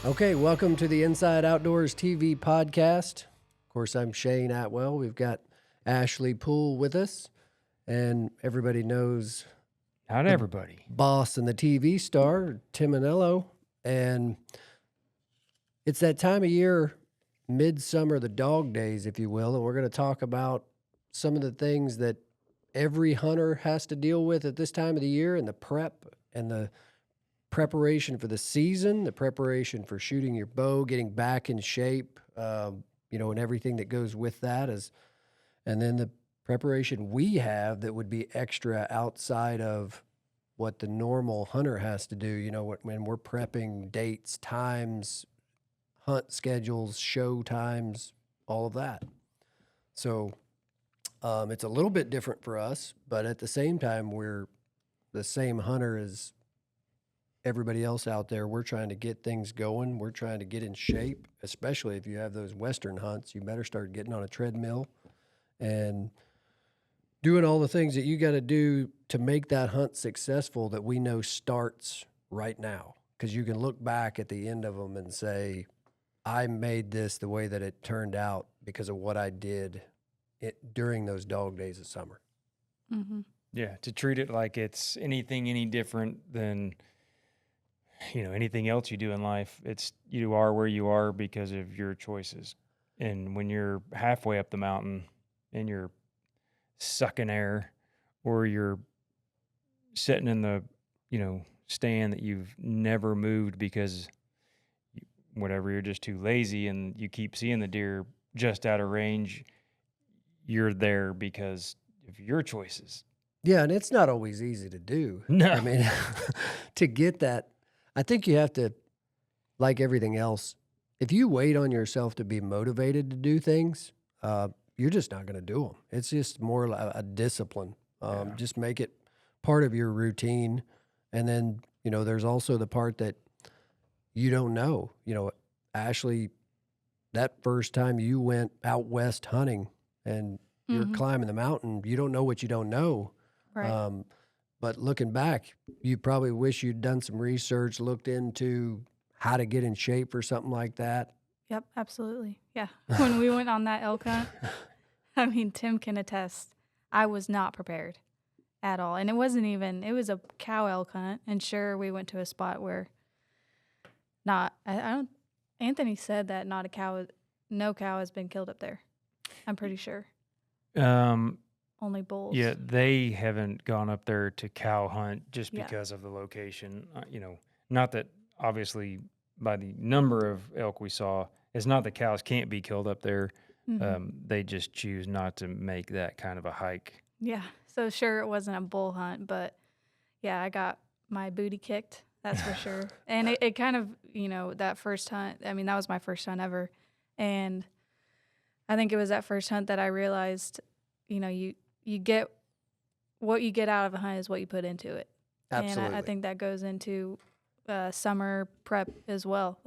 Okay, welcome to the Inside Outdoors TV podcast. Of course, I'm Shane Atwell. We've got Ashley Poole with us, and everybody knows Not everybody. boss and the TV star, Tim Anello. And it's that time of year, midsummer, the dog days, if you will, and we're going to talk about some of the things that every hunter has to deal with at this time of the year, and the prep and the preparation for the season, the preparation for shooting your bow, getting back in shape, and everything that goes with that and then the preparation we have that would be extra outside of what the normal hunter has to do, when we're prepping dates, times, hunt schedules, show times, all of that. So it's a little bit different for us, but at the same time, we're the same hunter as everybody else out there. We're trying to get things going. We're trying to get in shape, especially if you have those Western hunts. You better start getting on a treadmill and doing all the things that you got to do to make that hunt successful that we know starts right now. Because you can look back at the end of them and say, I made this the way that it turned out because of what I did during those dog days of summer. Mm-hmm. Yeah, to treat it like it's anything any different than anything else you do in life. It's you are where you are because of your choices. And when you're halfway up the mountain and you're sucking air, or you're sitting in the stand that you've never moved because you're just too lazy, and you keep seeing the deer just out of range, you're there because of your choices. Yeah, and it's not always easy to do. No. I mean, to get that, I think you have to, like everything else, if you wait on yourself to be motivated to do things, you're just not going to do them. It's just more like a discipline. Just make it part of your routine. And then, there's also the part that you don't know. Ashley, that first time you went out west hunting and you're climbing the mountain, you don't know what you don't know. Right. But looking back, you probably wish you'd done some research, looked into how to get in shape for something like that. Yep, absolutely. Yeah. When we went on that elk hunt, I mean, Tim can attest, I was not prepared at all. And it was a cow elk hunt. And sure, we went to a spot where Anthony said that no cow has been killed up there. I'm pretty sure. Only bulls. Yeah, they haven't gone up there to cow hunt just because of the location. Not that obviously by the number of elk we saw, it's not that cows can't be killed up there. Mm-hmm. They just choose not to make that kind of a hike. Yeah. So sure, it wasn't a bull hunt, but yeah, I got my booty kicked. That's for sure. And it kind of, that first hunt, I mean, that was my first hunt ever. And I think it was that first hunt that I realized, you get what you get out of a hunt is what you put into it. Absolutely. And I think that goes into summer prep as well.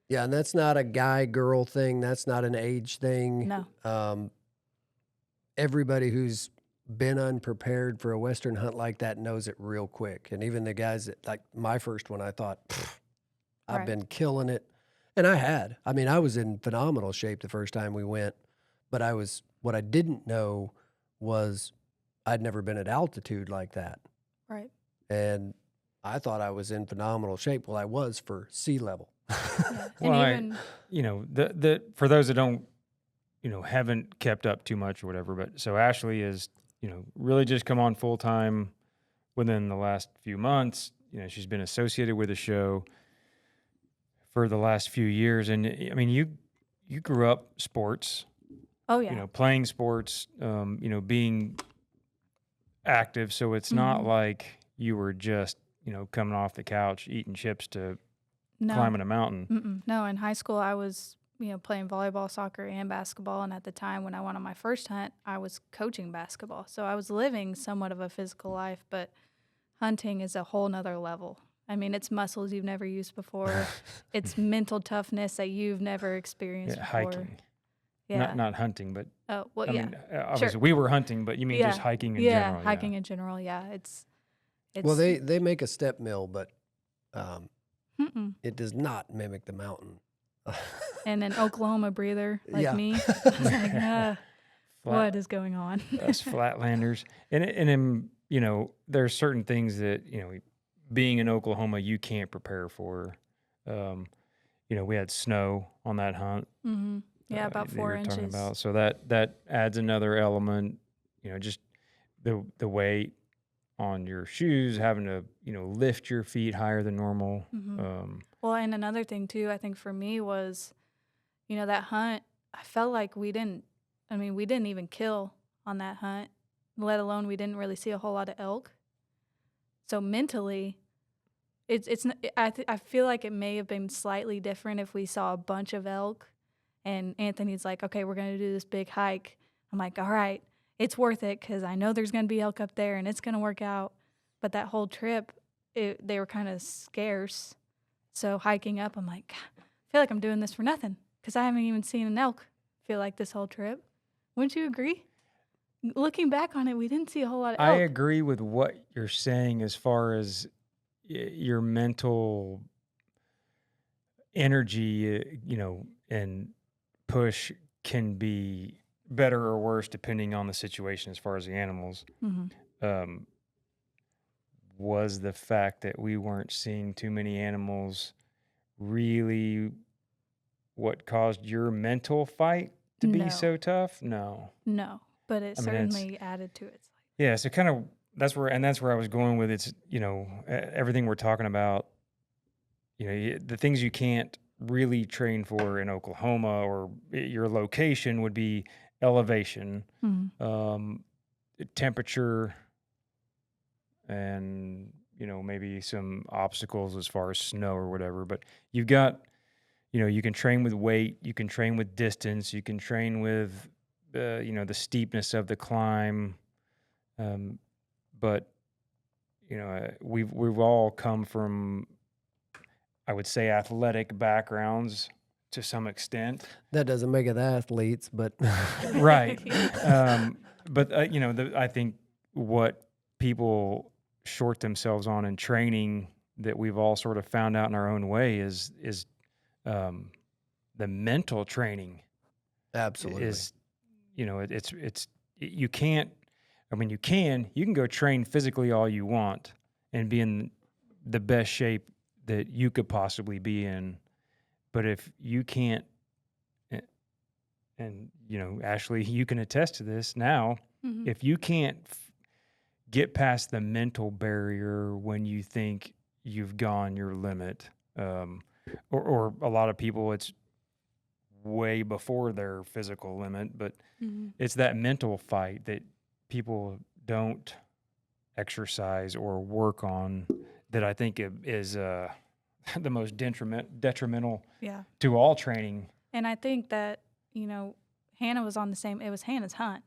Yeah, and that's not a guy-girl thing. That's not an age thing. No. Everybody who's been unprepared for a Western hunt like that knows it real quick. And even the guys that, like my first one, I thought, I've been killing it. And I had. I mean, I was in phenomenal shape the first time we went. But what I didn't know was I'd never been at altitude like that. Right. And I thought I was in phenomenal shape. Well, I was for sea level. Yeah. Well, for those that don't, haven't kept up too much or whatever, but so Ashley is, really just come on full time within the last few months. She's been associated with the show for the last few years. And I mean, you grew up sports. Oh, yeah. Playing sports, being active. So it's not like you were just, coming off the couch, eating chips to climbing a mountain. Mm-mm. No, in high school, I was, playing volleyball, soccer, and basketball. And at the time when I went on my first hunt, I was coaching basketball. So I was living somewhat of a physical life, but hunting is a whole nother level. I mean, it's muscles you've never used before. It's mental toughness that you've never experienced before. Hiking. Yeah. Not hunting, but I mean, obviously we were hunting, but you mean just hiking in general? Yeah, hiking in general. Yeah, it's well, they make a step mill, but Mm-mm. It does not mimic the mountain. And an Oklahoma breather like Yeah. me. I was like, Flat, what is going on? us flatlanders. There's certain things that, being in Oklahoma, you can't prepare for. We had snow on that hunt. Mm-hmm. Yeah, about that 4 you're talking inches. about. So that adds another element, just the weight on your shoes, having to, lift your feet higher than normal. Mm-hmm. Well, and another thing too, I think for me was, that hunt, I felt like we didn't even kill on that hunt, let alone we didn't really see a whole lot of elk. So mentally, I feel like it may have been slightly different if we saw a bunch of elk and Anthony's like, okay, we're going to do this big hike. I'm like, all right, it's worth it because I know there's going to be elk up there and it's going to work out. But that whole trip, they were kind of scarce. So hiking up, I'm like, I feel like I'm doing this for nothing because I haven't even seen an elk, I feel like, this whole trip. Wouldn't you agree? Looking back on it, we didn't see a whole lot of elk. I agree with what you're saying as far as your mental energy, and push can be better or worse depending on the situation as far as the animals. Mm-hmm. Was the fact that we weren't seeing too many animals really what caused your mental fight to be so tough? No, but it certainly added to it. Yeah, so kind of that's where I was going with it's, everything we're talking about, the things you can't really train for in Oklahoma or your location would be elevation, Mm-hmm. temperature, and, maybe some obstacles as far as snow or whatever. But you've got, you can train with weight, you can train with distance, you can train with, the steepness of the climb. But we've all come from, I would say, athletic backgrounds to some extent. That doesn't make it athletes, but Right. But I think what people short themselves on in training that we've all sort of found out in our own way is the mental training. absolutely. Is it's you can't. I mean, you can go train physically all you want and be in the best shape that you could possibly be in. But if you can't, and Ashley, you can attest to this now, Mm-hmm. if you can't get past the mental barrier when you think you've gone your limit, or a lot of people, it's way before their physical limit, but Mm-hmm. it's that mental fight that people don't exercise or work on that I think is the most detrimental Yeah. to all training. And I think that, Hannah was on it was Hannah's hunt.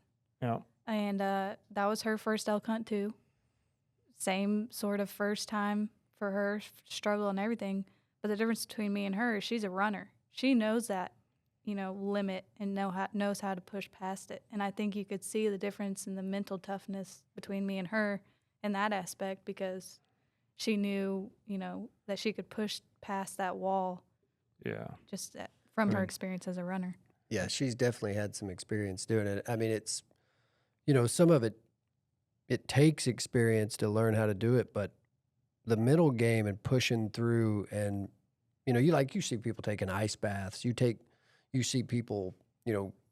And that was her first elk hunt too. Same sort of first time for her, struggle and everything. But the difference between me and her is she's a runner. She knows that, limit and knows how to push past it. And I think you could see the difference in the mental toughness between me and her in that aspect because she knew, that she could push past that wall. Yeah. Just from her experience as a runner. Yeah, she's definitely had some experience doing it. I mean, it's, some of it takes experience to learn how to do it, but the mental game and pushing through and, you see people taking ice baths. You see people,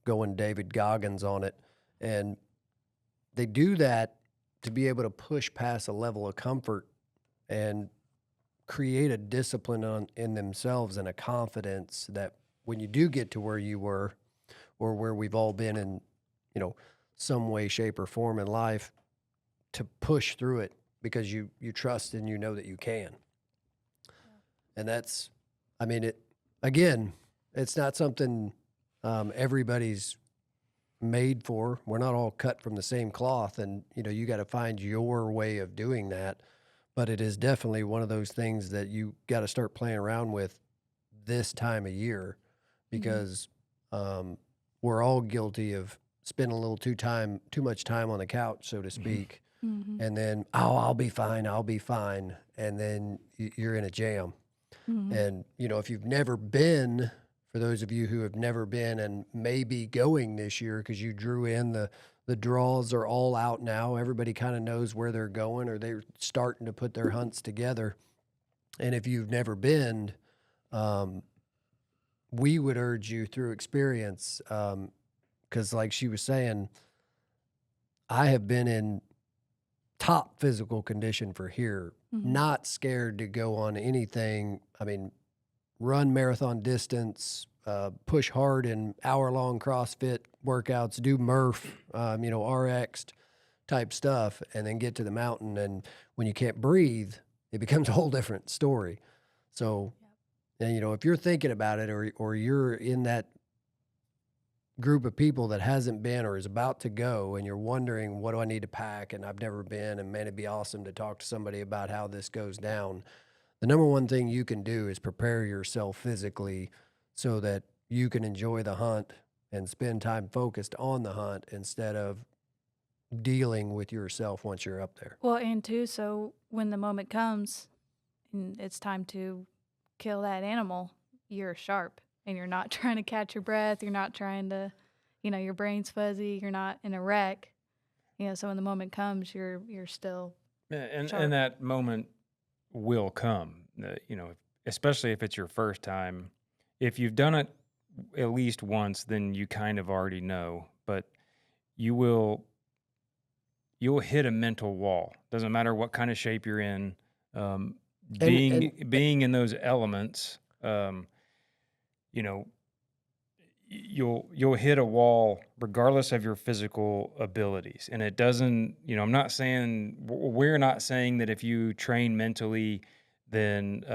going David Goggins on it. And they do that to be able to push past a level of comfort and create a discipline in themselves and a confidence that when you do get to where you were or where we've all been in, some way, shape, or form in life, to push through it because you trust and you know that you can. And that's, again, it's not something everybody's made for. We're not all cut from the same cloth, and you got to find your way of doing that. But it is definitely one of those things that you got to start playing around with this time of year because we're all guilty of spending a little too much time on the couch, so to speak. Mm-hmm. And then, I'll be fine. And then you're in a jam. Mhm. And, if you've never been, for those of you who have never been and may be going this year because you drew in the draws are all out now. Everybody kind of knows where they're going or they're starting to put their hunts together. And if you've never been, we would urge you through experience, because like she was saying, I have been in top physical condition for here, Mhm. not scared to go on anything. I mean, run marathon distance, push hard in hour-long CrossFit workouts, do Murph, RX type stuff, and then get to the mountain. And when you can't breathe, it becomes a whole different story. So, and, if you're thinking about it or you're in that group of people that hasn't been or is about to go and you're wondering, what do I need to pack? And I've never been, and man, it'd be awesome to talk to somebody about how this goes down. The number one thing you can do is prepare yourself physically so that you can enjoy the hunt and spend time focused on the hunt instead of dealing with yourself once you're up there. Well, and too, so when the moment comes and it's time to kill that animal, you're sharp and you're not trying to catch your breath. You're not trying to, your brain's fuzzy. You're not in a wreck. So when the moment comes, you're still And sharp. and that moment will come. Especially if it's your first time. If you've done it at least once, then you kind of already know. But you'll hit a mental wall. Doesn't matter what kind of shape you're in. Being in those elements, you'll hit a wall regardless of your physical abilities. And it doesn't, we're not saying that if you train mentally, then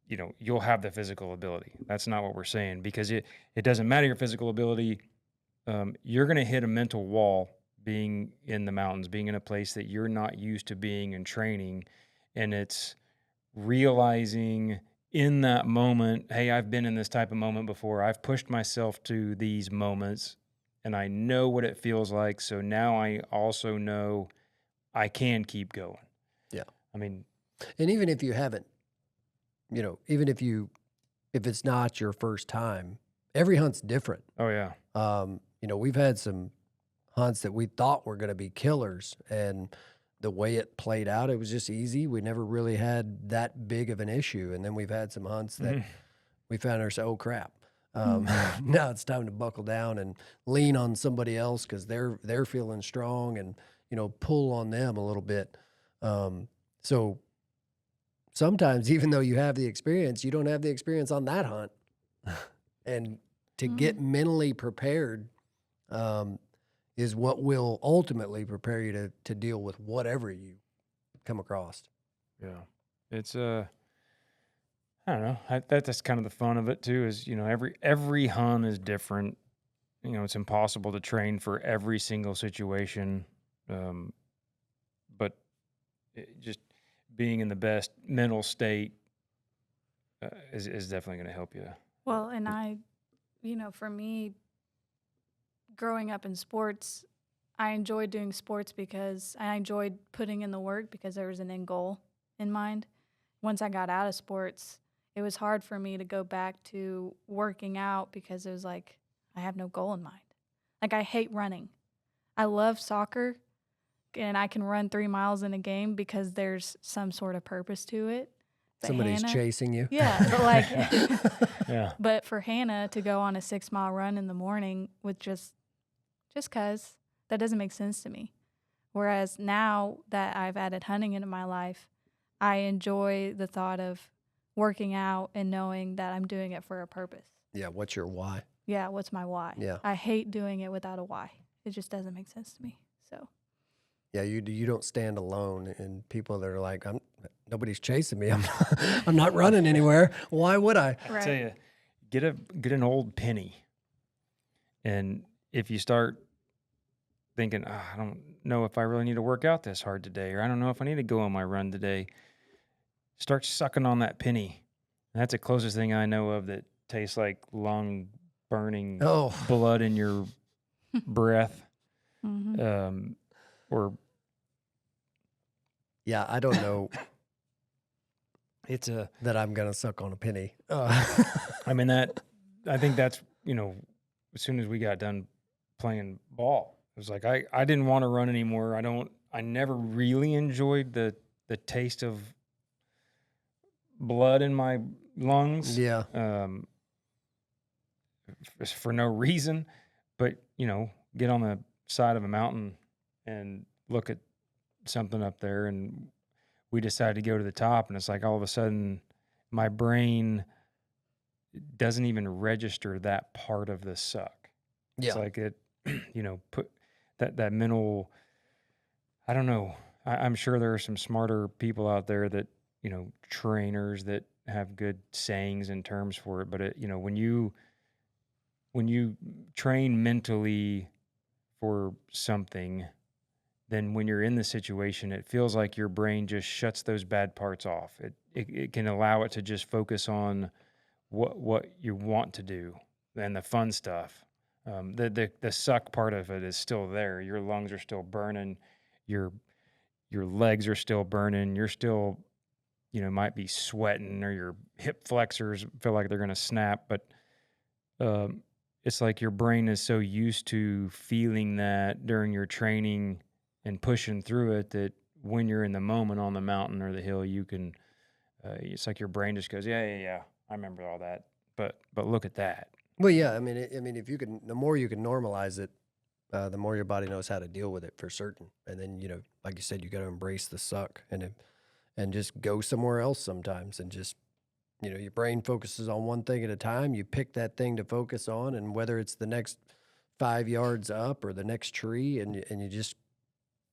you'll have the physical ability. That's not what we're saying, because it doesn't matter your physical ability. You're going to hit a mental wall being in the mountains, being in a place that you're not used to being and training. And it's realizing in that moment, hey, I've been in this type of moment before. I've pushed myself to these moments and I know what it feels like. So now I also know I can keep going. Yeah. I mean, and even if you haven't, even if it's not your first time, every hunt's different. oh yeah. We've had some hunts that we thought were going to be killers, and the way it played out, it was just easy. We never really had that big of an issue. And then we've had some hunts that we found ourselves, oh crap. Now it's time to buckle down and lean on somebody else because they're feeling strong, and pull on them a little bit. So sometimes, even though you have the experience, you don't have the experience on that hunt. And to get mentally prepared is what will ultimately prepare you to deal with whatever you come across. Yeah. It's I don't know. That's kind of the fun of it too, is, every hunt is different. It's impossible to train for every single situation. But just being in the best mental state is definitely going to help you. Well, and for me, growing up in sports, I enjoyed doing sports because I enjoyed putting in the work because there was an end goal in mind. Once I got out of sports, it was hard for me to go back to working out because it was like, I have no goal in mind. Like, I hate running. I love soccer, and I can run 3 miles in a game because there's some sort of purpose to it. But Somebody's Hannah, chasing you. yeah, but like, Yeah. but for Hannah to go on a 6-mile run in the morning with just cause, that doesn't make sense to me. Whereas now that I've added hunting into my life, I enjoy the thought of working out and knowing that I'm doing it for a purpose. Yeah. What's your why? Yeah, what's my why? Yeah. I hate doing it without a why. It just doesn't make sense to me. So Yeah, you don't stand alone, and people that are like, nobody's chasing me. I'm not running anywhere. Why would I? I tell you, get an old penny, and if you start thinking, I don't know if I really need to work out this hard today, or I don't know if I need to go on my run today, start sucking on that penny. And that's the closest thing I know of that tastes like lung burning blood in your breath. Or yeah, I don't know. it's a, that I'm gonna suck on a penny. I mean, I think that's, as soon as we got done playing ball, it was like, I didn't want to run anymore. I never really enjoyed the taste of blood in my lungs. Yeah. For no reason, but get on the side of a mountain and look at something up there, and we decided to go to the top, and it's like all of a sudden my brain doesn't even register that part of the suck. It's Yeah. like it, put that mental, I don't know. I'm sure there are some smarter people out there that, trainers that have good sayings and terms for it, but when you train mentally for something, then when you're in the situation, it feels like your brain just shuts those bad parts off. It can allow it to just focus on what you want to do and the fun stuff. The suck part of it is still there. Your lungs are still burning. Your legs are still burning. You're still, might be sweating, or your hip flexors feel like they're going to snap. But it's like your brain is so used to feeling that during your training and pushing through it, that when you're in the moment on the mountain or the hill, you can, it's like your brain just goes, yeah, I remember all that. But look at that. Well, yeah. I mean, if you can, the more you can normalize it, the more your body knows how to deal with it for certain. And then, like you said, you got to embrace the suck and just go somewhere else sometimes, and just, your brain focuses on one thing at a time. You pick that thing to focus on, and whether it's the next 5 yards up or the next tree, and you just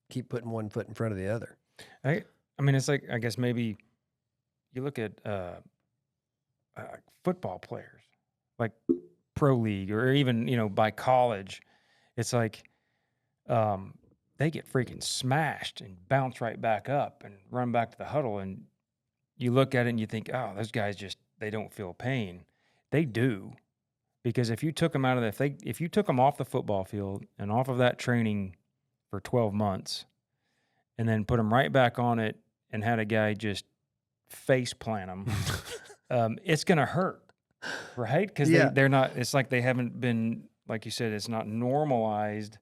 keep putting one foot in front of the other. I mean, it's like, I guess maybe you look at football players, like pro league, or even, by college. It's like they get freaking smashed and bounce right back up and run back to the huddle. And you look at it and you think, oh, those guys they don't feel pain. They do. Because if you took them out of if you took them off the football field and off of that training for 12 months, and then put them right back on it and had a guy just face plant them, it's going to hurt, right? Because they're not, it's like they haven't been, like you said, it's not normalized.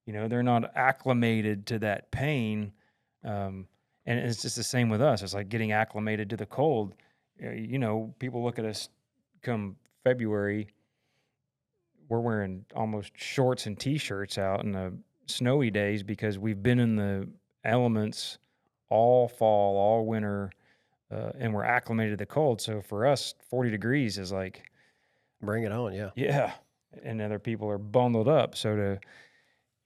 They're not acclimated to that pain. And it's just the same with us. It's like getting acclimated to the cold. People look at us come February, we're wearing almost shorts and T-shirts out in the snowy days because we've been in the elements all fall, all winter, and we're acclimated to the cold. So for us, 40 degrees is like, bring it on. Yeah. Yeah. And other people are bundled up. So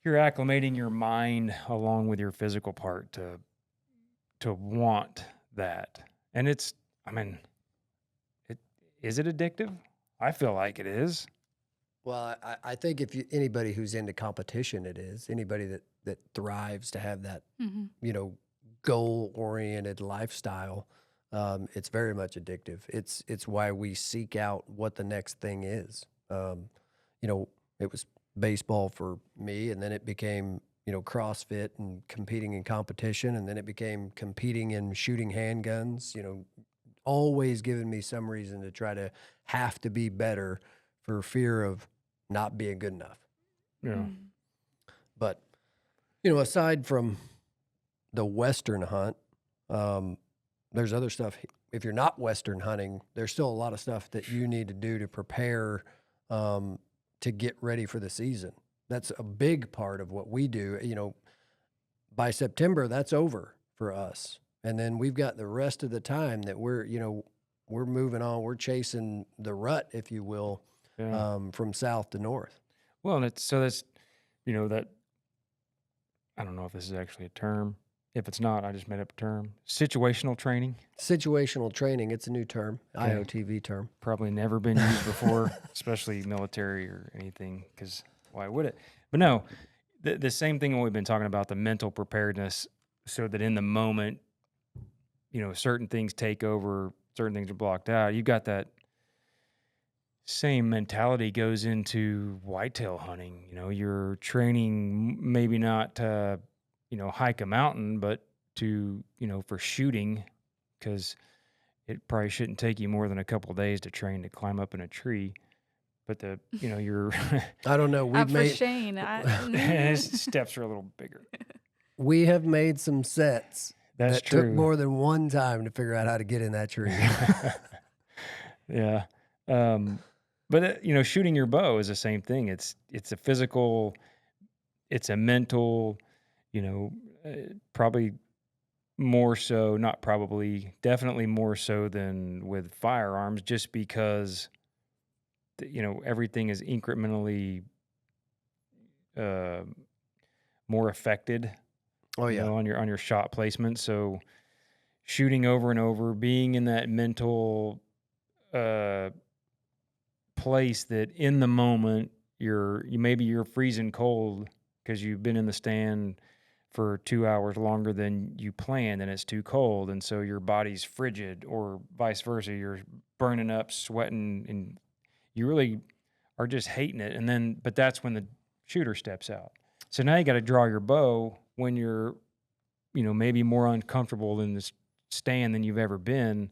you're acclimating your mind along with your physical part to want that. And is it addictive? I feel like it is. Well, I think anybody who's into competition, it is. Anybody that thrives to have that, goal-oriented lifestyle, it's very much addictive. It's why we seek out what the next thing is. It was baseball for me, and then it became, CrossFit and competing in competition, and then it became competing in shooting handguns, always giving me some reason to try to have to be better for fear of not being good enough. Yeah. But, aside from the Western hunt, there's other stuff. If you're not Western hunting, there's still a lot of stuff that you need to do to prepare to get ready for the season. That's a big part of what we do. By September, that's over for us. And then we've got the rest of the time that we're moving on. We're chasing the rut, if you will, from south to north. Well, and that's that, I don't know if this is actually a term. If it's not, I just made up a term. Situational training. Situational training. It's a new term, Okay. IOTV term. Probably never been used before, especially military or anything, because why would it? But no, the same thing we've been talking about, the mental preparedness, so that in the moment, certain things take over, certain things are blocked out. You got that same mentality goes into whitetail hunting. You're training maybe not to, hike a mountain, but to, for shooting, because it probably shouldn't take you more than a couple of days to train to climb up in a tree. But your I don't know. For Shane, his steps are a little bigger. We have made some sets That's that took true. more than one time to figure out how to get in that tree. Yeah. But shooting your bow is the same thing. It's a physical, it's a mental, probably more so, not probably, definitely more so than with firearms, just because everything is incrementally more affected. Oh yeah. On your shot placement. So shooting over and over, being in that mental place that in the moment maybe you're freezing cold because you've been in the stand for 2 hours longer than you planned and it's too cold, and so your body's frigid, or vice versa, you're burning up, sweating, and you really are just hating it. But that's when the shooter steps out. So now you got to draw your bow when you're maybe more uncomfortable in this stand than you've ever been.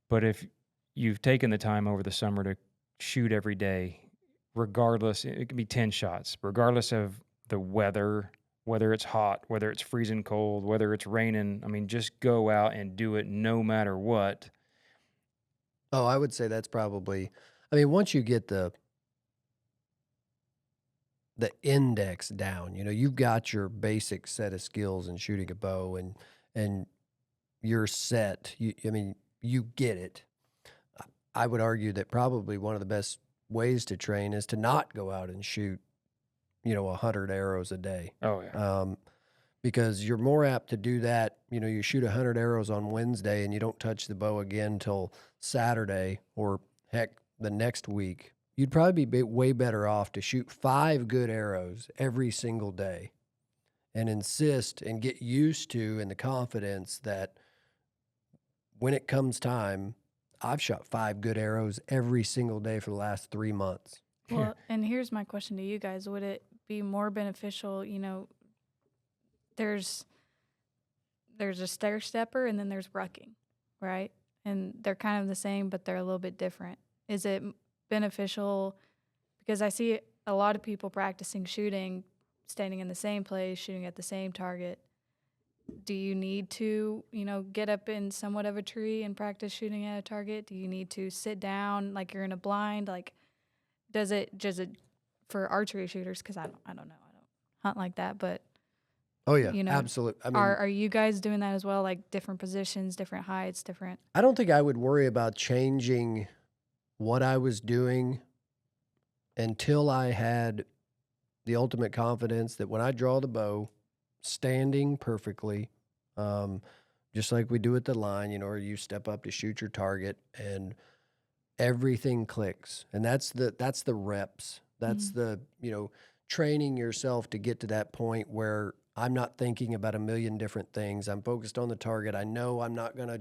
But if you've taken the time over the summer to shoot every day, regardless, it could be 10 shots, regardless of the weather, whether it's hot, whether it's freezing cold, whether it's raining. I mean, just go out and do it no matter what. Oh, I would say that's probably, once you get the index down, you've got your basic set of skills in shooting a bow, and you're set. You get it. I would argue that probably one of the best ways to train is to not go out and shoot, 100 arrows a day. Oh, yeah. Because you're more apt to do that. You shoot 100 arrows on Wednesday and you don't touch the bow again till Saturday, or heck, the next week. You'd probably be way better off to shoot 5 good arrows every single day and insist and get used to, and the confidence that when it comes time, I've shot 5 good arrows every single day for the last 3 months. Well, and here's my question to you guys. Would it be more beneficial, there's a stair stepper and then there's rucking, right? And they're kind of the same, but they're a little bit different. Is it beneficial? Because I see a lot of people practicing shooting, standing in the same place, shooting at the same target. Do you need to, get up in somewhat of a tree and practice shooting at a target? Do you need to sit down like you're in a blind? Like, does it for archery shooters? Because I don't know. I don't hunt like that, but oh yeah, absolutely. Are you guys doing that as well? Like different positions, different heights, different? I don't think I would worry about changing what I was doing until I had the ultimate confidence that when I draw the bow, standing perfectly, just like we do at the line, or you step up to shoot your target and everything clicks. And that's the reps. That's the, training yourself to get to that point where I'm not thinking about a million different things. I'm focused on the target. I know I'm not going to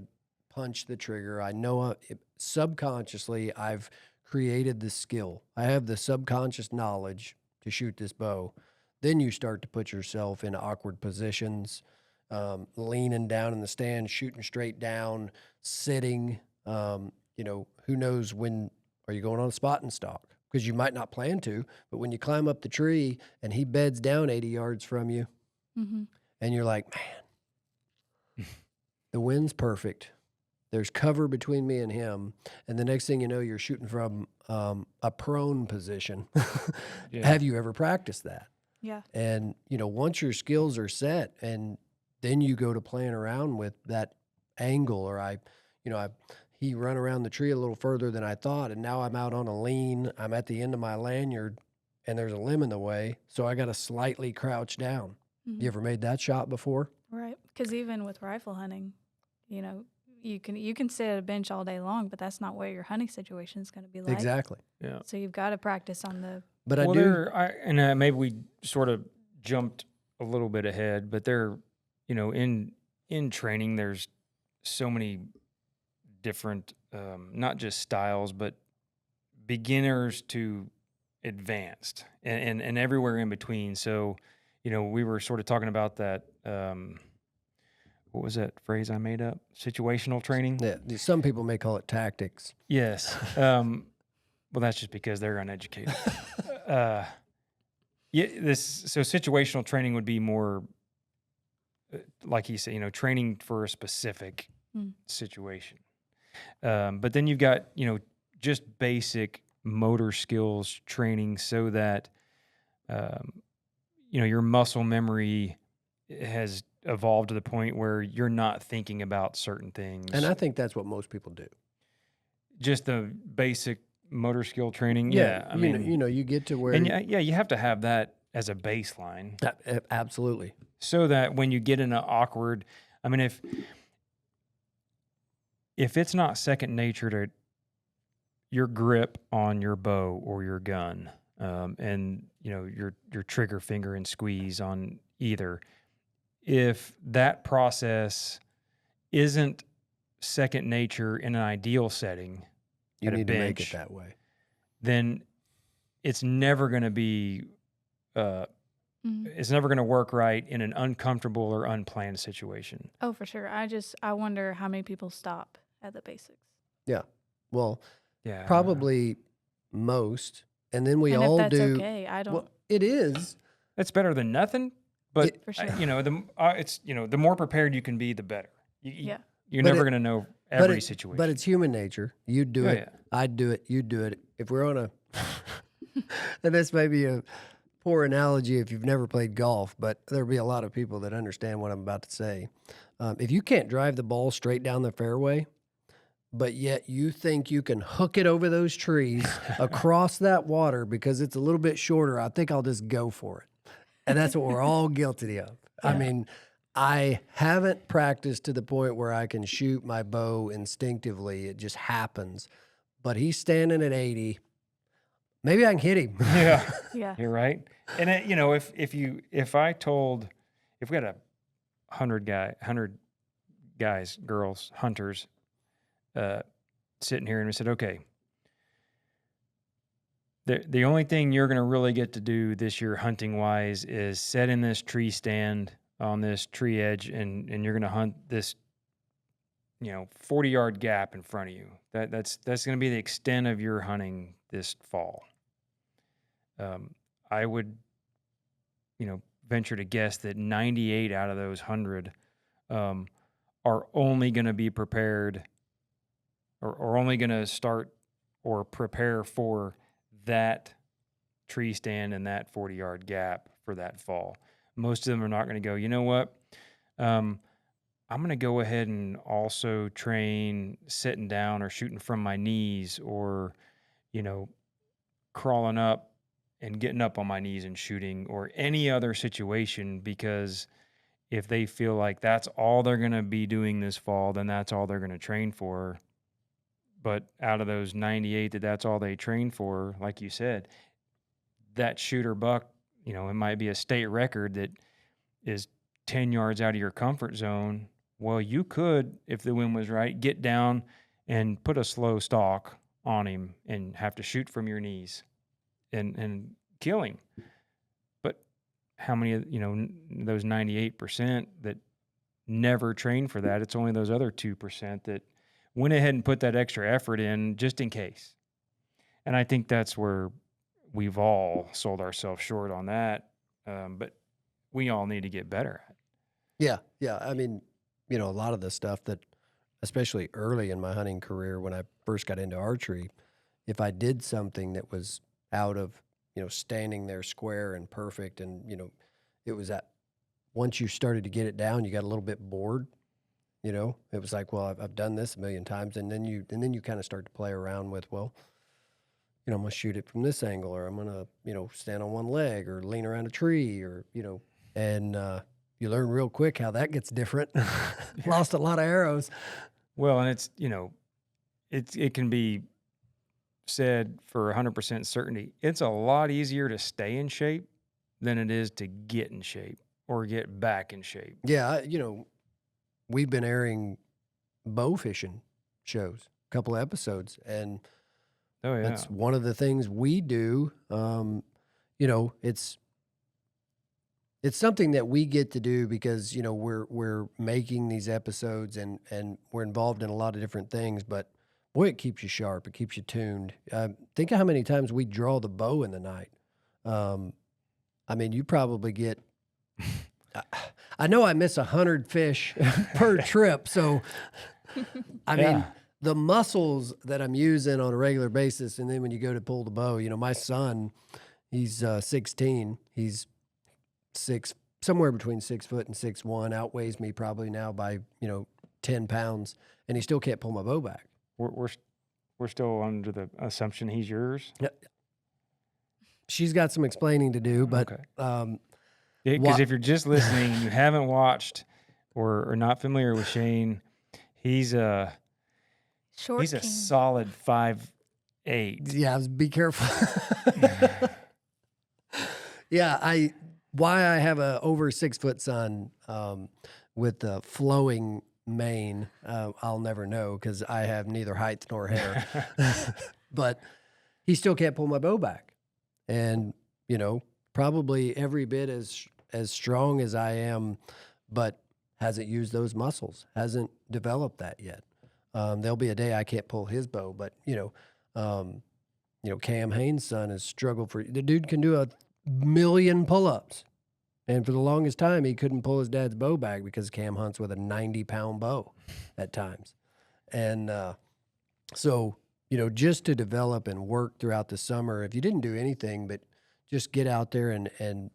punch the trigger. I know subconsciously I've created the skill. I have the subconscious knowledge to shoot this bow. Then you start to put yourself in awkward positions, leaning down in the stand, shooting straight down, sitting. Who knows when are you going on a spot and stalk? Because you might not plan to, but when you climb up the tree and he beds down 80 yards from you, and you're like, man, the wind's perfect. There's cover between me and him. And the next thing you know, you're shooting from a prone position. Yeah. Have you ever practiced that? Yeah. And, once your skills are set and then you go to playing around with that angle, or he run around the tree a little further than I thought, and now I'm out on a lean. I'm at the end of my lanyard, and there's a limb in the way, so I got to slightly crouch down. You ever made that shot before? Right. Because even with rifle hunting, you can sit at a bench all day long, but that's not what your hunting situation is going to be like. Exactly. Yeah. So you've got to practice on the. But maybe we sort of jumped a little bit ahead, but in training, there's so many different, not just styles, but beginners to advanced and everywhere in between. So, we were sort of talking about that. what was that phrase I made up? Situational training. Yeah, some people may call it tactics. Yes. Well, that's just because they're uneducated. So situational training would be more, like you said, training for a specific situation. But then you've got, just basic motor skills training so that, your muscle memory has evolved to the point where you're not thinking about certain things. And I think that's what most people do. Just the basic motor skill training. Yeah, I mean, you get to where... and you have to have that as a baseline. Absolutely. So that when you get in an awkward, I mean, if it's not second nature to your grip on your bow or your gun, and your trigger finger and squeeze on either, if that process isn't second nature in an ideal setting, You at a need to make bench, it that way. then it's never going to be, it's never going to work right in an uncomfortable or unplanned situation. Oh, for sure. I wonder how many people stop at the basics. Yeah. Well, Yeah. probably most. And then we And all if that's do. okay, I don't. Well, it is. It's better than nothing, but For sure. the more prepared you can be, the better. Yeah. You're But never it- going to know but every it- situation. But it's human nature. You'd do Oh, it. yeah. I'd do it. You'd do it. If we're on a, and this may be a poor analogy if you've never played golf, but there'll be a lot of people that understand what I'm about to say. If you can't drive the ball straight down the fairway, but yet you think you can hook it over those trees across that water because it's a little bit shorter, I think I'll just go for it. And that's what we're all guilty of. I mean, I haven't practiced to the point where I can shoot my bow instinctively. It just happens. But he's standing at 80. Maybe I can hit him. Yeah. Yeah. You're right. And if we had 100 guys, girls, hunters, sitting here and we said, okay, the only thing you're going to really get to do this year hunting wise is set in this tree stand on this tree edge and you're going to hunt this 40-yard gap in front of you. That's going to be the extent of your hunting this fall. I would venture to guess that 98 out of those 100 are only going to be prepared or only going to start or prepare for that tree stand and that 40-yard gap for that fall. Most of them are not going to go, you know what? I'm going to go ahead and also train sitting down or shooting from my knees or, crawling up and getting up on my knees and shooting or any other situation, because if they feel like that's all they're going to be doing this fall, then that's all they're going to train for. But out of those 98 that's all they train for, like you said, that shooter buck, it might be a state record that is 10 yards out of your comfort zone. Well, you could, if the wind was right, get down and put a slow stalk on him and have to shoot from your knees and kill him. But how many of, those 98% that never trained for that, it's only those other 2% that went ahead and put that extra effort in just in case. And I think that's where we've all sold ourselves short on that. But we all need to get better at. Yeah. I mean, a lot of the stuff that, especially early in my hunting career when I first got into archery, if I did something that was out of, standing there square and perfect and, it was that once you started to get it down, you got a little bit bored. It was like, well, I've done this a million times. And then you kind of start to play around with, well, I'm going to shoot it from this angle, or I'm going to, stand on one leg or lean around a tree or, and, you learn real quick how that gets different. Lost a lot of arrows. Well, and it's, it can be said for 100% certainty. It's a lot easier to stay in shape than it is to get in shape or get back in shape. Yeah. We've been airing bow fishing shows, a couple of episodes, and Oh yeah. that's one of the things we do. It's it's something that we get to do because, you know, we're making these episodes and we're involved in a lot of different things, but boy, it keeps you sharp. It keeps you tuned. Think of how many times we draw the bow in the night. I mean, you probably get, I know I miss 100 fish per trip. So, I mean, Yeah. the muscles that I'm using on a regular basis. And then when you go to pull the bow, you know, my son, he's 16. He's somewhere between 6 foot and 6'1", outweighs me probably now by, 10 pounds, and he still can't pull my bow back. We're still under the assumption he's yours. She's got some explaining to do, but Okay. Because if you're just listening and you haven't watched or are not familiar with Shane, he's a Short king. solid 5'8". yeah, be careful. Yeah, why I have a over 6 foot son with a flowing mane, I'll never know because I have neither height nor hair. But he still can't pull my bow back, and probably every bit as strong as I am, but hasn't used those muscles, hasn't developed that yet. There'll be a day I can't pull his bow, but Cam Haynes' son has struggled the dude can do 1,000,000 pull-ups. And for the longest time, he couldn't pull his dad's bow back because Cam hunts with a 90-pound bow at times. And so, just to develop and work throughout the summer, if you didn't do anything but just get out there and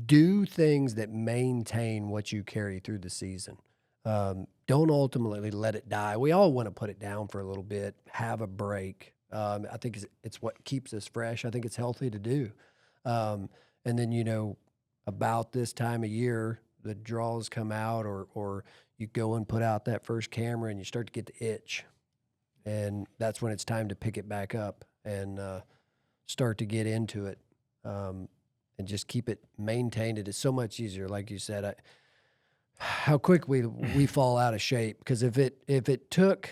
do things that maintain what you carry through the season. Don't ultimately let it die. We all want to put it down for a little bit, have a break. I think it's what keeps us fresh. I think it's healthy to do. And then, about this time of year, the draws come out or you go and put out that first camera and you start to get the itch. And that's when it's time to pick it back up and start to get into it and just keep it maintained. It is so much easier, like you said, how quick we fall out of shape. Because if it took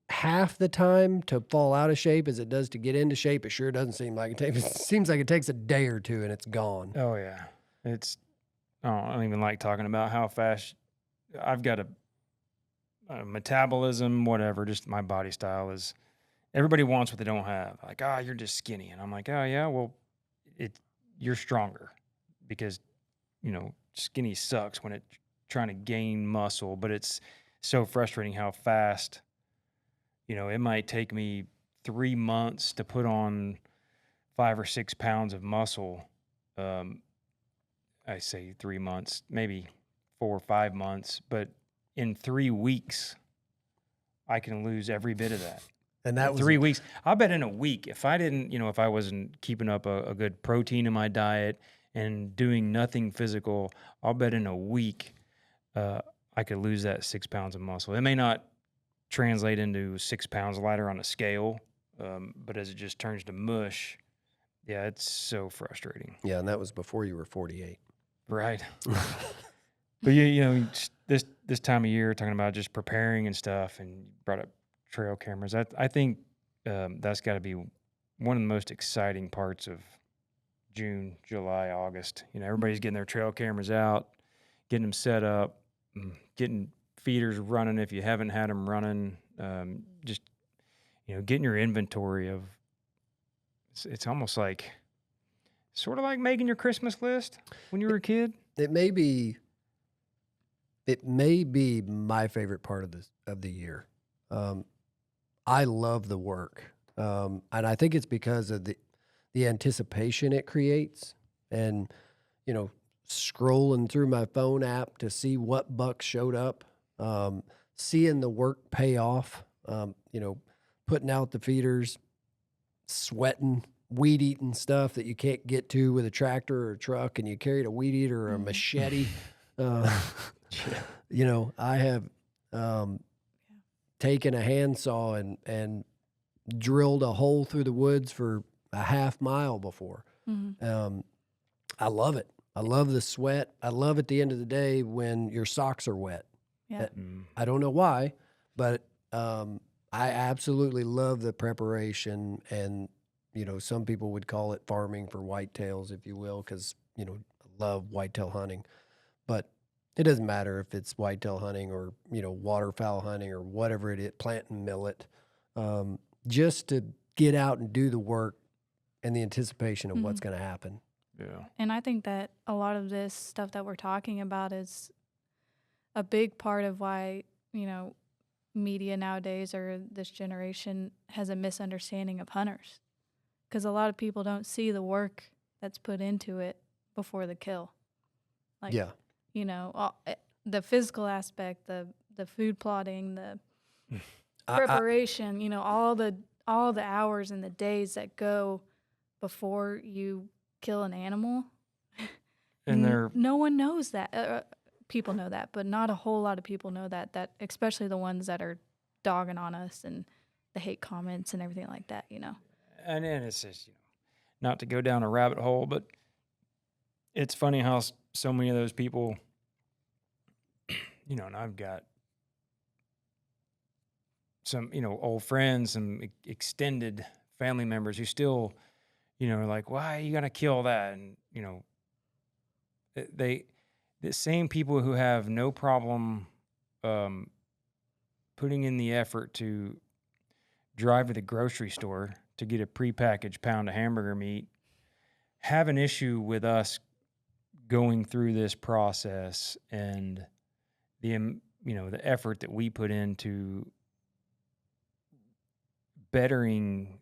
half the time to fall out of shape as it does to get into shape, it sure doesn't seem like it takes. It seems like it takes a day or two and it's gone. Oh yeah, I don't even like talking about how fast I've got a metabolism, whatever. Just my body style is. Everybody wants what they don't have. Like, you're just skinny, and I'm like, oh yeah, well, you're stronger because skinny sucks when it's trying to gain muscle, but it's so frustrating how fast. It might take me 3 months to put on 5 or 6 pounds of muscle. I say 3 months, maybe 4 or 5 months, but in 3 weeks, I can lose every bit of that. And that was 3 weeks. I bet in a week, if I didn't, if I wasn't keeping up a good protein in my diet and doing nothing physical, I'll bet in a week I could lose that 6 pounds of muscle. It may not translate into 6 pounds lighter on a scale, but as it just turns to mush, yeah, it's so frustrating. Yeah, and that was before you were 48. Right. But this time of year, talking about just preparing and stuff, and you brought up trail cameras. I think that's got to be one of the most exciting parts of June, July, August. Everybody's getting their trail cameras out, getting them set up, getting feeders running if you haven't had them running. Just getting your inventory of. It's almost like, sort of like making your Christmas list when you were a kid. It may be my favorite part of the year. I love the work, and I think it's because of the anticipation it creates, and scrolling through my phone app to see what bucks showed up, seeing the work pay off, putting out the feeders, sweating, weed eating stuff that you can't get to with a tractor or a truck, and you carried a weed eater or a machete. I have taken a handsaw and drilled a hole through the woods for a half mile before. I love it. I love the sweat. I love at the end of the day when your socks are wet. Yeah. I don't know why, but I absolutely love the preparation and some people would call it farming for whitetails, if you will, because, love whitetail hunting. But it doesn't matter if it's whitetail hunting or, waterfowl hunting or whatever it is, planting millet, just to get out and do the work and the anticipation of what's going to happen. Yeah. And I think that a lot of this stuff that we're talking about is a big part of why, media nowadays or this generation has a misunderstanding of hunters. Because a lot of people don't see the work that's put into it before the kill. Like, Yeah. The physical aspect, the food plotting, the I- preparation, all the hours and the days that go before you kill an animal. And no one knows that. People know that, but not a whole lot of people know that especially the ones that are dogging on us and the hate comments and everything like that, and then it's just, not to go down a rabbit hole, but it's funny how so many of those people, and I've got some, old friends, some extended family members who still, are like, why you got to kill that? And, the same people who have no problem putting in the effort to drive to the grocery store to get a prepackaged pound of hamburger meat have an issue with us going through this process and the effort that we put into bettering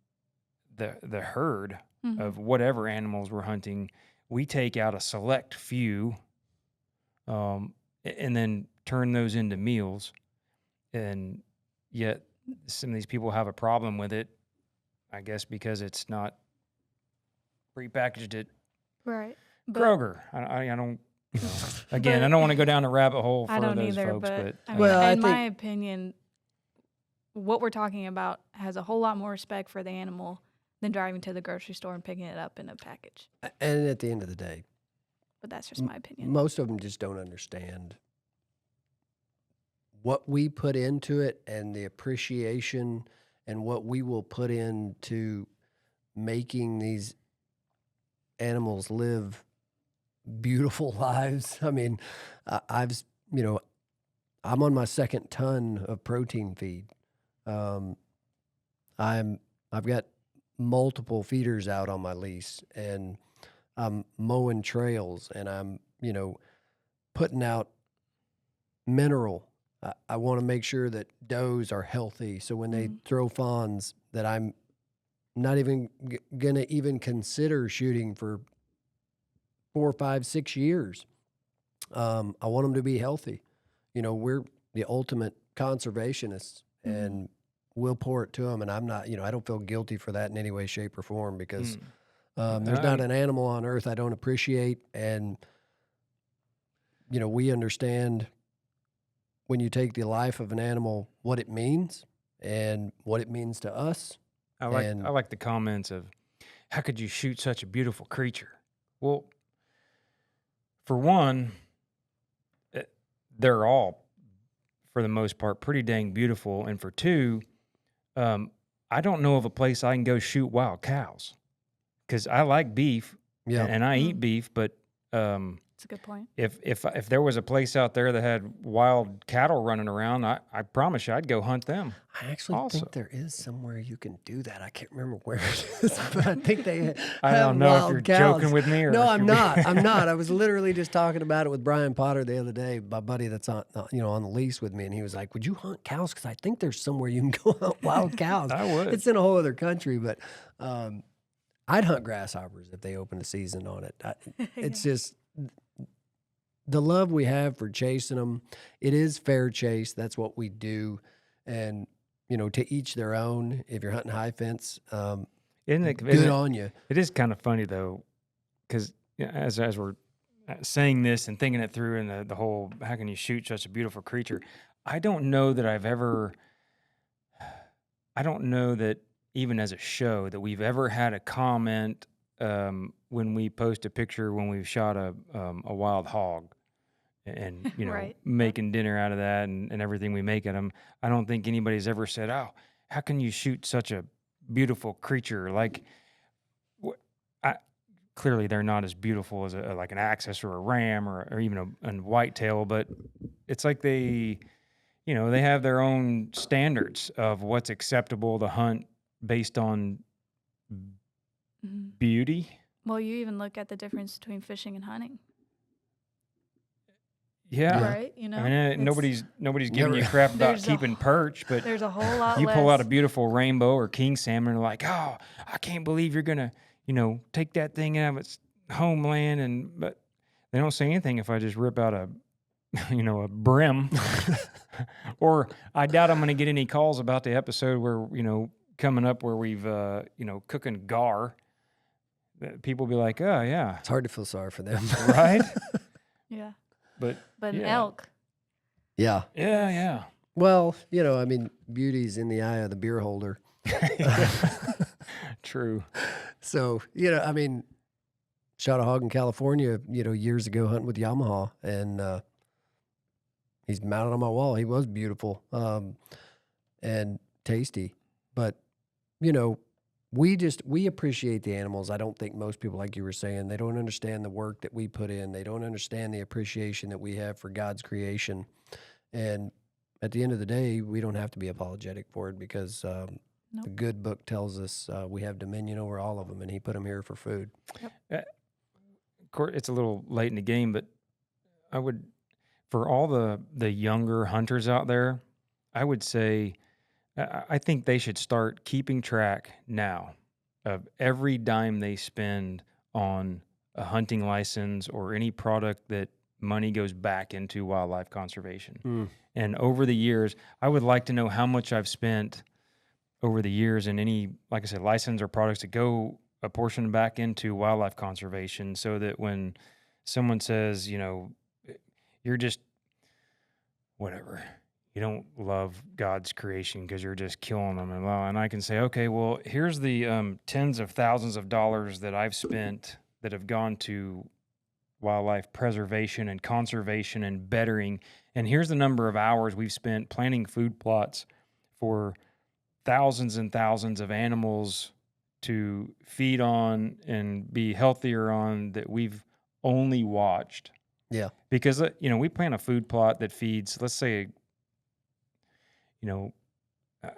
the herd of whatever animals we're hunting. We take out a select few and then turn those into meals. And yet some of these people have a problem with it, I guess, because it's not prepackaged at Right. Kroger. I don't, again, I don't want to go down a rabbit hole for I don't those either, folks, but I mean, Well, I in my think- opinion, what we're talking about has a whole lot more respect for the animal than driving to the grocery store and picking it up in a package. And at the end of the day, But that's just my opinion. most of them just don't understand what we put into it and the appreciation and what we will put into making these animals live beautiful lives. I mean, I'm on my second ton of protein feed. I've got multiple feeders out on my lease, and I'm mowing trails, and I'm, putting out mineral. I want to make sure that does are healthy. So when they throw fawns, that I'm not even going to even consider shooting for 4, 5, 6 years. I want them to be healthy. We're the ultimate conservationists, and we'll pour it to them. And I'm not, I don't feel guilty for that in any way, shape, or form, because there's not an animal on earth I don't appreciate. And, we understand when you take the life of an animal, what it means and what it means to us. I like the comments of, how could you shoot such a beautiful creature? Well, for one, they're all, for the most part, pretty dang beautiful. And for two, I don't know of a place I can go shoot wild cows, because I like beef and I eat beef, but That's a good point. if there was a place out there that had wild cattle running around, I promise you I'd go hunt them. I actually Also. think there is somewhere you can do that. I can't remember where it is, but I think they I have don't know if wild you're cows. joking with me or No, if I'm you're- not. I'm not. I was literally just talking about it with Brian Potter the other day, my buddy that's on the lease with me, and he was like, "Would you hunt cows? Because I think there's somewhere you can go hunt wild cows." I would. It's in a whole other country, but I'd hunt grasshoppers if they opened a season on it. It's just the love we have for chasing them. It is fair chase. That's what we do, and to each their own. If you're hunting high fence, good on you. It is kind of funny though, because as we're saying this and thinking it through, and the whole, how can you shoot such a beautiful creature? I don't know that even as a show that we've ever had a comment when we post a picture when we've shot a wild hog and Right. making dinner out of that and everything we make at them. I don't think anybody's ever said, "Oh, how can you shoot such a beautiful creature?" Like clearly they're not as beautiful as like an axis or a ram or even a whitetail, but it's like they have their own standards of what's acceptable to hunt based on Mhm. beauty. Well, you even look at the difference between fishing and hunting, Yeah. right? I mean, nobody's giving you Never- crap about There's a keeping perch, but There's a whole lot you less. pull out a beautiful rainbow or king salmon and like, oh, I can't believe you're gonna, take that thing out of its homeland, but they don't say anything if I just rip out a a brim. Or I doubt I'm gonna get any calls about the episode where, coming up where we've cooking gar. People be like, oh yeah, It's hard to feel sorry for them. right? Yeah. But But an yeah. elk. Yeah. Yeah. Well, I mean, beauty's in the eye of the beer holder. True. So, I mean, shot a hog in California, years ago hunting with Yamaha, and he's mounted on my wall. He was beautiful and tasty. But, we appreciate the animals. I don't think most people, like you were saying, they don't understand the work that we put in. They don't understand the appreciation that we have for God's creation. And at the end of the day, we don't have to be apologetic for it because Nope. the good book tells us we have dominion over all of them, and he put them here for food. Of course, it's a little late in the game, but I would, for all the younger hunters out there, I would say I think they should start keeping track now of every dime they spend on a hunting license or any product that money goes back into wildlife conservation. And over the years, I would like to know how much I've spent over the years in any, like I said, license or products that go a portion back into wildlife conservation, so that when someone says, you're just whatever, you don't love God's creation because you're just killing them, and I can say, okay, well, here's the tens of thousands of dollars that I've spent that have gone to wildlife preservation and conservation and bettering, and here's the number of hours we've spent planting food plots for thousands and thousands of animals to feed on and be healthier on that we've only watched. Yeah. Because, we plant a food plot that feeds, let's say,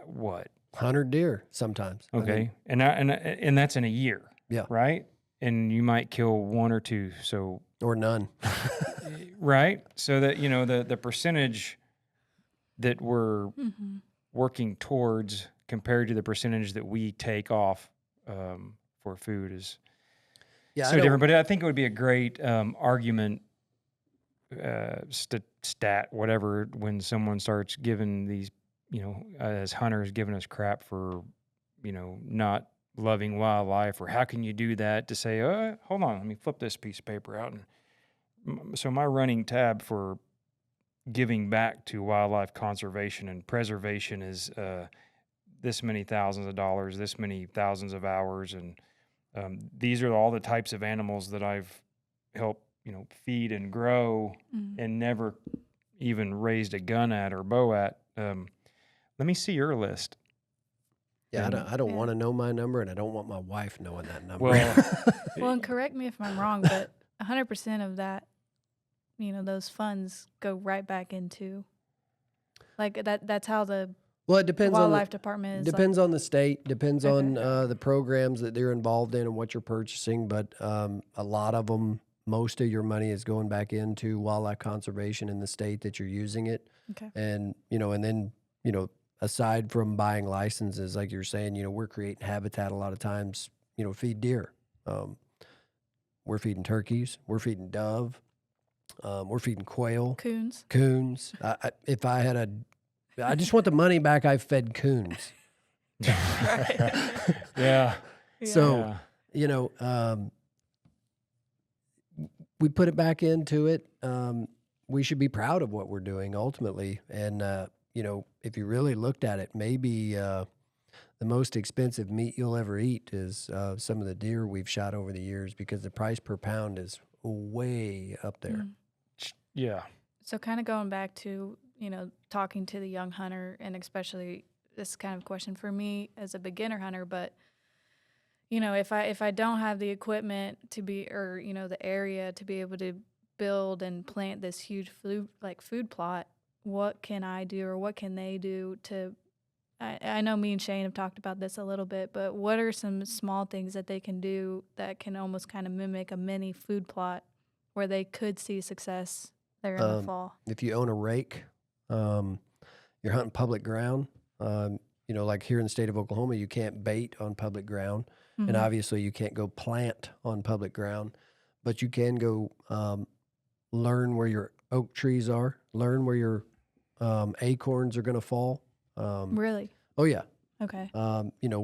what? 100 deer sometimes. I Okay. mean, And that's in a year. Yeah. Right? And you might kill one or two. So, or none. right? So that, the percentage that we're Mm-hmm. working towards compared to the percentage that we take off for food is so different. But I think it would be a great argument, stat, whatever, when someone starts giving these, as hunters, giving us crap for, not loving wildlife, or how can you do that, to say, hold on, let me flip this piece of paper out. And so my running tab for giving back to wildlife conservation and preservation is this many thousands of dollars, this many thousands of hours, and these are all the types of animals that I've helped, feed and grow, and never even raised a gun at or bow at. Let me see your list. Yeah, And- I don't Yeah. want to know my number, and I don't want my wife knowing that number. Well, And correct me if I'm wrong, but 100% of that, those funds go right back into, like, that's how the well, it depends on wildlife department is. depends on the state, depends Okay. on the programs that they're involved in and what you're purchasing. But a lot of them, most of your money is going back into wildlife conservation in the state that you're using it. Okay. And and then aside from buying licenses, like you're saying, we're creating habitat a lot of times. Feed deer. We're feeding turkeys. We're feeding dove. We're feeding quail, Coons. coons. If I had I just want the money back. I fed coons. yeah. So, Yeah. We put it back into it. We should be proud of what we're doing ultimately. And, if you really looked at it, maybe the most expensive meat you'll ever eat is some of the deer we've shot over the years, because the price per pound is way up there. Yeah. So kind of going back to, talking to the young hunter, and especially this kind of question for me as a beginner hunter, but, if I don't have the equipment to be, or the area to be able to build and plant this huge food plot, what can I do, or what can they do to? I know me and Shane have talked about this a little bit, but what are some small things that they can do that can almost kind of mimic a mini food plot where they could see success there in the fall? If you own a rake, you're hunting public ground. Like here in the state of Oklahoma, you can't bait on public ground, and obviously you can't go plant on public ground, but you can go learn where your oak trees are, learn where your acorns are going to fall. Really? Oh yeah. Okay.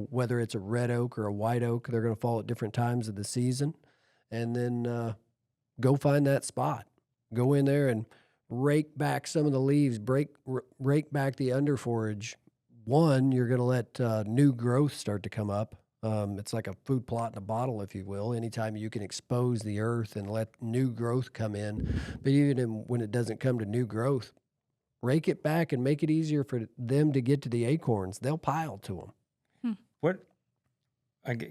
Whether it's a red oak or a white oak, they're going to fall at different times of the season, and then go find that spot. Go in there and rake back some of the leaves, rake back the underforage. One, you're going to let new growth start to come up. It's like a food plot in a bottle, if you will. Anytime you can expose the earth and let new growth come in, but even when it doesn't come to new growth, rake it back and make it easier for them to get to the acorns. They'll pile to them.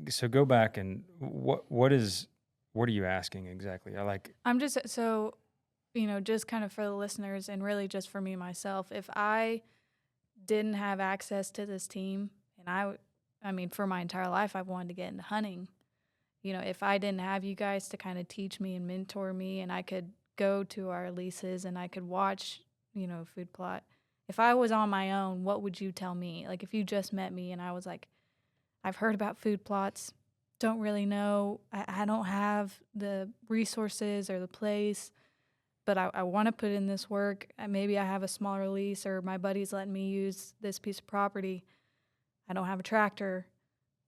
So go back and what are you asking exactly? I'm just just kind of for the listeners and really just for me myself. If I didn't have access to this team, and I mean, for my entire life, I've wanted to get into hunting. If I didn't have you guys to kind of teach me and mentor me, and I could go to our leases and I could watch, food plot. If I was on my own, what would you tell me? Like if you just met me and I was like, I've heard about food plots, don't really know. I don't have the resources or the place, but I want to put in this work. Maybe I have a smaller lease, or my buddy's letting me use this piece of property. I don't have a tractor.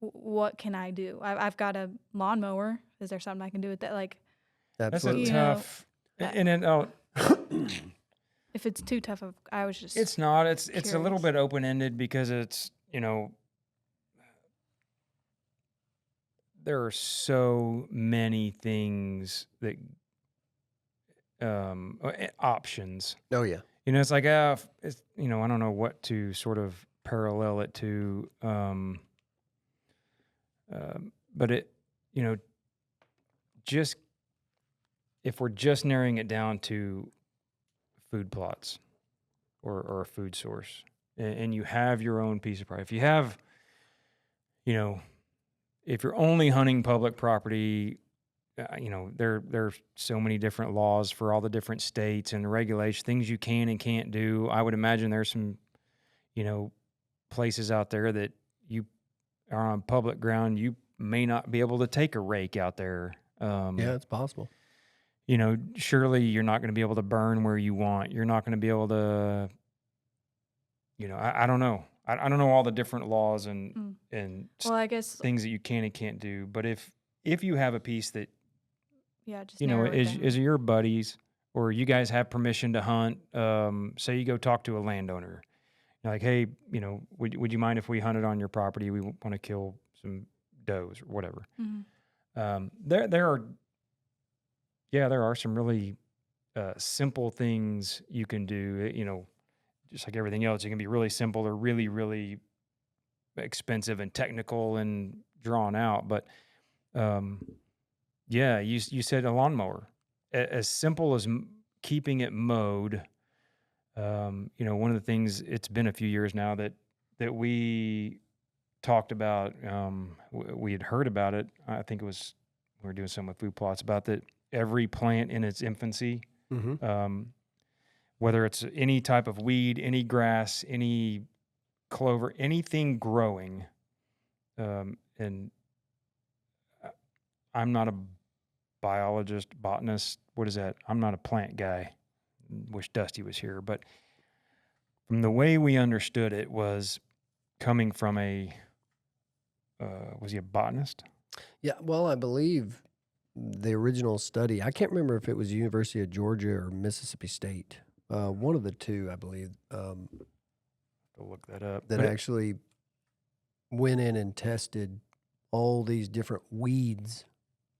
What can I do? I've got a lawnmower. Is there something I can do with that? Absolutely. That's a tough. And then if it's too tough, I was just. It's not. It's a little bit open ended because it's there are so many things that options. Oh yeah. It's like I don't know what to sort of parallel it to, but it just if we're just narrowing it down to food plots or a food source, and you have your own piece of property. If you have, if you're only hunting public property, there's so many different laws for all the different states and regulations, things you can and can't do. I would imagine there's some, places out there that you are on public ground. You may not be able to take a rake out there. Yeah, it's possible. Surely you're not going to be able to burn where you want. You're not going to be able to, I don't know. I don't know all the different laws and well, I guess things that you can and can't do. But if you have a piece that, just is your buddies or you guys have permission to hunt, say you go talk to a landowner, you're like, hey, would you mind if we hunted on your property? We want to kill some does or whatever. There are some really simple things you can do. Just like everything else, it can be really simple or really, really expensive and technical and drawn out. But you said a lawnmower, as simple as keeping it mowed. One of the things, it's been a few years now that we talked about, we had heard about it. I think we were doing something with food plots about that. Every plant in its infancy, whether it's any type of weed, any grass, any clover, anything growing, and I'm not a biologist, botanist. What is that? I'm not a plant guy. Wish Dusty was here, but from the way we understood it was coming from was he a botanist? Yeah, well, I believe the original study, I can't remember if it was University of Georgia or Mississippi State. One of the two, I believe. Go look that up. That actually went in and tested all these different weeds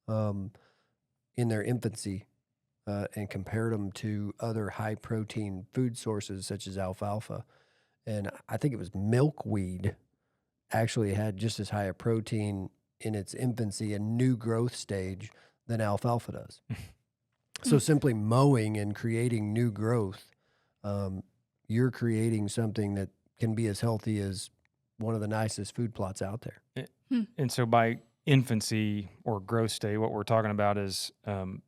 in their infancy and compared them to other high-protein food sources such as alfalfa. And I think it was milkweed actually had just as high a protein in its infancy, a new growth stage than alfalfa does. So simply mowing and creating new growth, you're creating something that can be as healthy as one of the nicest food plots out there. And so by infancy or growth stage, what we're talking about is,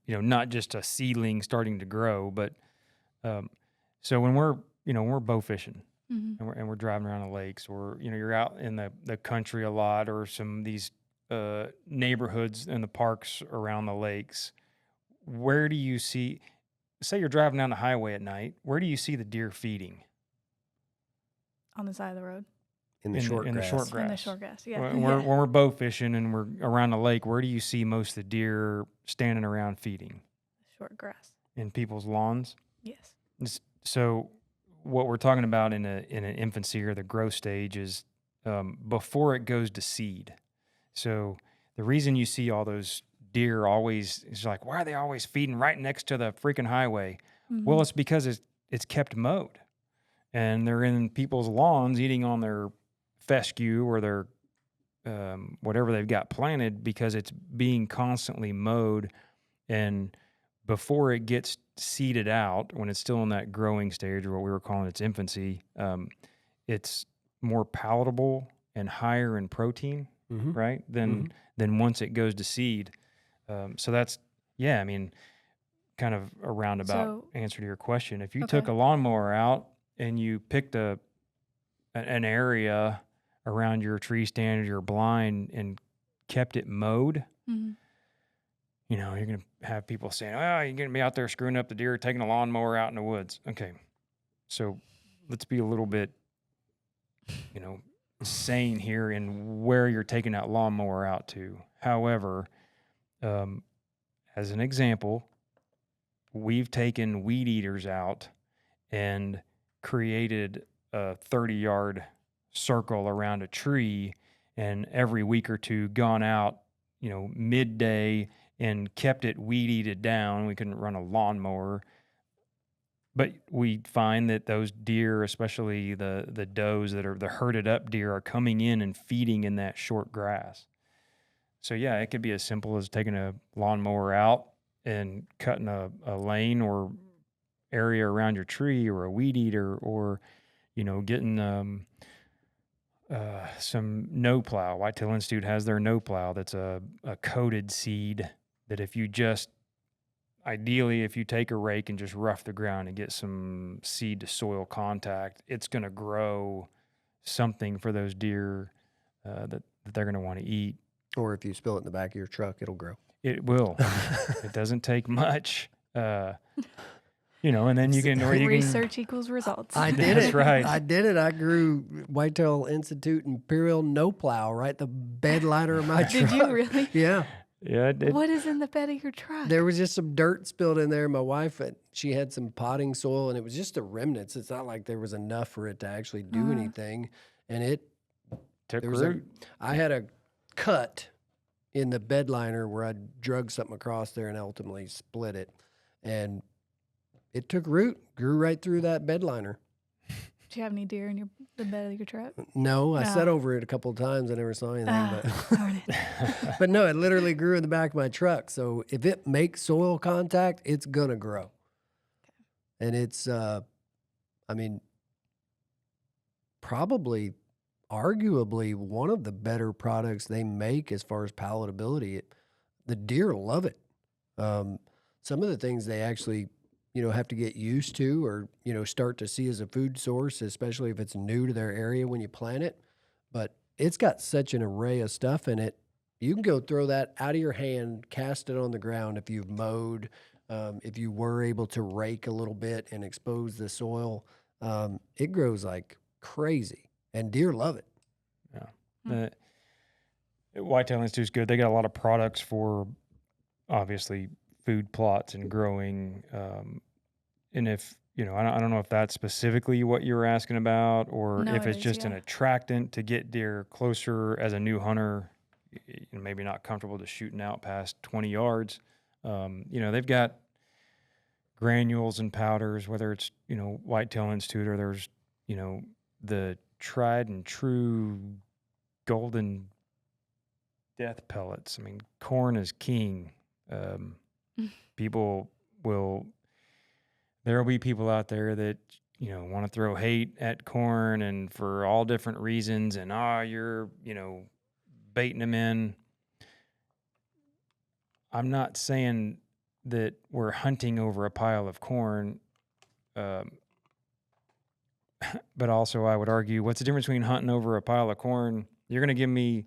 not just a seedling starting to grow, but so when we're bow fishing and we're driving around the lakes, or, you're out in the country a lot, or some of these neighborhoods and the parks around the lakes, where do you see, say you're driving down the highway at night, where do you see the deer feeding? On the side of the road. In the short grass. In the short grass, yeah. When we're bow fishing and we're around the lake, where do you see most of the deer standing around feeding? Short grass. In people's lawns? Yes. So what we're talking about in an infancy or the growth stage is before it goes to seed. So the reason you see all those deer always is like, why are they always feeding right next to the freaking highway? Well, it's because it's kept mowed, and they're in people's lawns eating on their fescue or their whatever they've got planted, because it's being constantly mowed. And before it gets seeded out, when it's still in that growing stage, or what we were calling its infancy, it's more palatable and higher in protein, right? Than once it goes to seed. So that's, kind of a roundabout answer to your question. If you took a lawnmower out and you picked an area around your tree stand or your blind and kept it mowed, you're going to have people saying, oh, you're going to be out there screwing up the deer, taking a lawnmower out in the woods. Okay. So let's be a little bit, sane here in where you're taking that lawnmower out to. However, as an example, we've taken weed eaters out and created a 30-yard circle around a tree, and every week or two gone out, midday, and kept it weed eated down. We couldn't run a lawnmower, but we find that those deer, especially the does that are the herded up deer, are coming in and feeding in that short grass. So yeah, it could be as simple as taking a lawnmower out and cutting a lane or area around your tree, or a weed eater, or getting some no plow. Whitetail Institute has their no plow that's a coated seed that if you take a rake and just rough the ground and get some seed to soil contact, it's going to grow something for those deer that they're going to want to eat. Or if you spill it in the back of your truck, it'll grow. It will. It doesn't take much. And then you can research equals results. I did That's it. right. I did it. I grew Whitetail Institute Imperial no plow right the bed liner of my truck. Did you really? Yeah. Yeah, it did. What is in the bed of your truck? There was just some dirt spilled in there. My wife, she had some potting soil, and it was just the remnants. It's not like there was enough for it to actually do anything. And it Took there was root. I had a cut in the bed liner where I drug something across there and ultimately split it. And it took root, grew right through that bed liner. Did you have any deer in the bed of your truck? No, I sat over it a couple of times. I never saw anything. Darn it. But no, it literally grew in the back of my truck. So if it makes soil contact, it's going to grow. And it's, probably, arguably, one of the better products they make as far as palatability. The deer love it. Some of the things they actually have to get used to, or, start to see as a food source, especially if it's new to their area when you plant it. But it's got such an array of stuff in it. You can go throw that out of your hand, cast it on the ground if you've mowed, if you were able to rake a little bit and expose the soil. It grows like crazy, and deer love it. Yeah. Whitetail Institute's good. They got a lot of products for, obviously, food plots and growing. And if, I don't know if that's specifically what you were asking about, or No, if it it's is, just an yeah. attractant to get deer closer as a new hunter, maybe not comfortable to shooting out past 20 yards. They've got granules and powders, whether it's, Whitetail Institute, or there's, the tried and true golden, death pellets. I mean, corn is king. People will, there will be people out there that, want to throw hate at corn and for all different reasons. And, you're, baiting them in. I'm not saying that we're hunting over a pile of corn. But also I would argue, what's the difference between hunting over a pile of corn? You're going to give me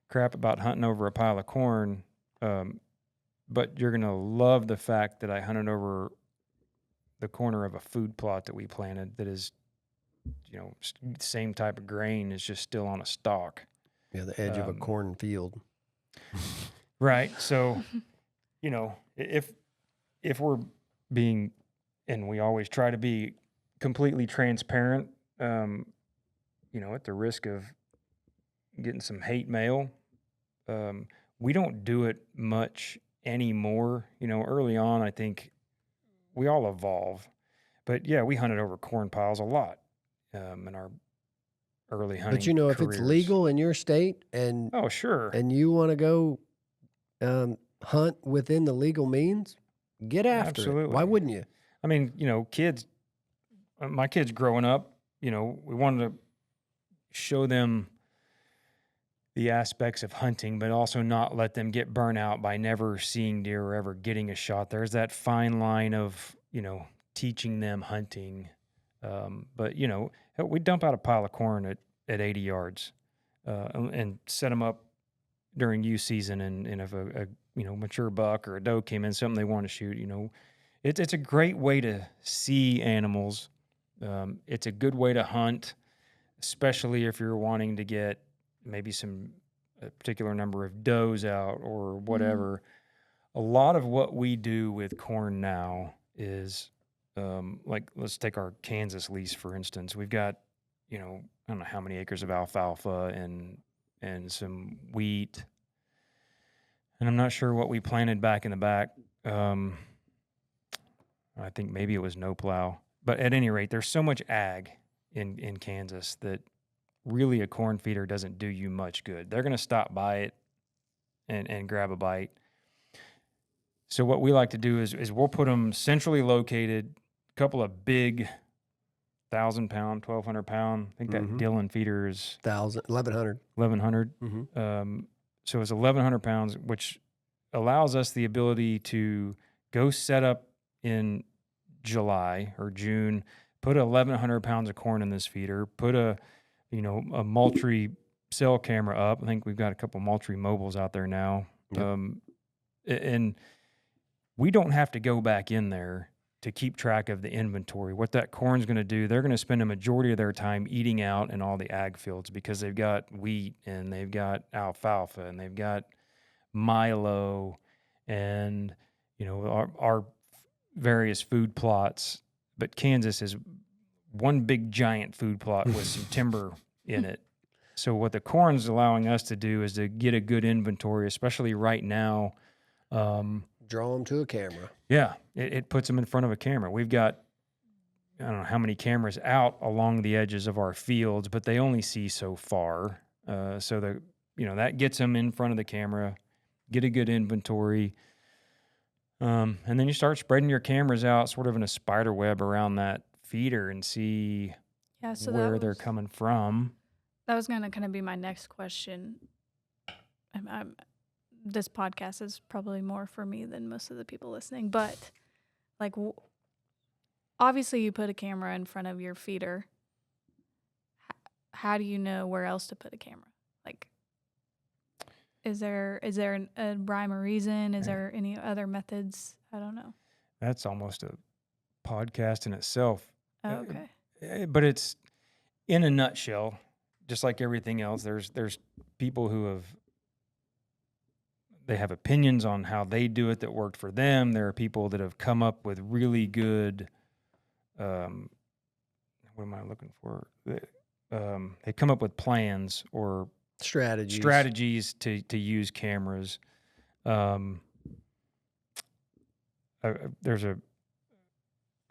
crap about hunting over a pile of corn, but you're going to love the fact that I hunted over the corner of a food plot that we planted that is, same type of grain is just still on a stalk. Yeah, the edge of a cornfield. Right. So, if we're being, and we always try to be completely transparent, at the risk of getting some hate mail, we don't do it much anymore. Early on, I think we all evolve, but yeah, we hunted over corn piles a lot in our early hunting. But if careers. it's legal in your state and oh sure, and you want to go hunt within the legal means, get after it. Absolutely. Why wouldn't you? I mean, kids. My kids growing up, we wanted to show them the aspects of hunting, but also not let them get burnt out by never seeing deer or ever getting a shot. There's that fine line of, teaching them hunting. But, we dump out a pile of corn at 80 yards and set them up during youth season. And if a mature buck or a doe came in, something they want to shoot, it's a great way to see animals. It's a good way to hunt, especially if you're wanting to get maybe a particular number of does out or whatever. A lot of what we do with corn now is let's take our Kansas lease, for instance. We've got, I don't know how many acres of alfalfa and some wheat. And I'm not sure what we planted back in the back. I think maybe it was no plow. But at any rate, there's so much ag in Kansas that really a corn feeder doesn't do you much good. They're going to stop by it and grab a bite. So what we like to do is we'll put them centrally located, a couple of big 1,000-pound, 1,200-pound. I think that Dillon feeder is 1,100. 1,100. So it's 1,100 pounds, which allows us the ability to go set up in July or June, put 1,100 pounds of corn in this feeder, put a Moultrie cell camera up. I think we've got a couple Moultrie mobiles out there now. Yep. And we don't have to go back in there to keep track of the inventory. What that corn's going to do, they're going to spend a majority of their time eating out in all the ag fields because they've got wheat and they've got alfalfa and they've got milo and, our various food plots. But Kansas is one big giant food plot with some timber in it. So what the corn's allowing us to do is to get a good inventory, especially right now. Draw them to a camera. Yeah, it puts them in front of a camera. We've got, I don't know how many cameras out along the edges of our fields, but they only see so far. So that gets them in front of the camera, get a good inventory. And then you start spreading your cameras out sort of in a spider web around that feeder and see where they're coming from. That was going to kind of be my next question. This podcast is probably more for me than most of the people listening, but obviously you put a camera in front of your feeder. How do you know where else to put a camera? Is there a rhyme or reason? Is there any other methods? I don't know. That's almost a podcast in itself. Oh, okay. But it's in a nutshell, just like everything else. There's people who they have opinions on how they do it that worked for them. There are people that have come up with really good, what am I looking for? They come up with plans or strategies to use cameras. There's a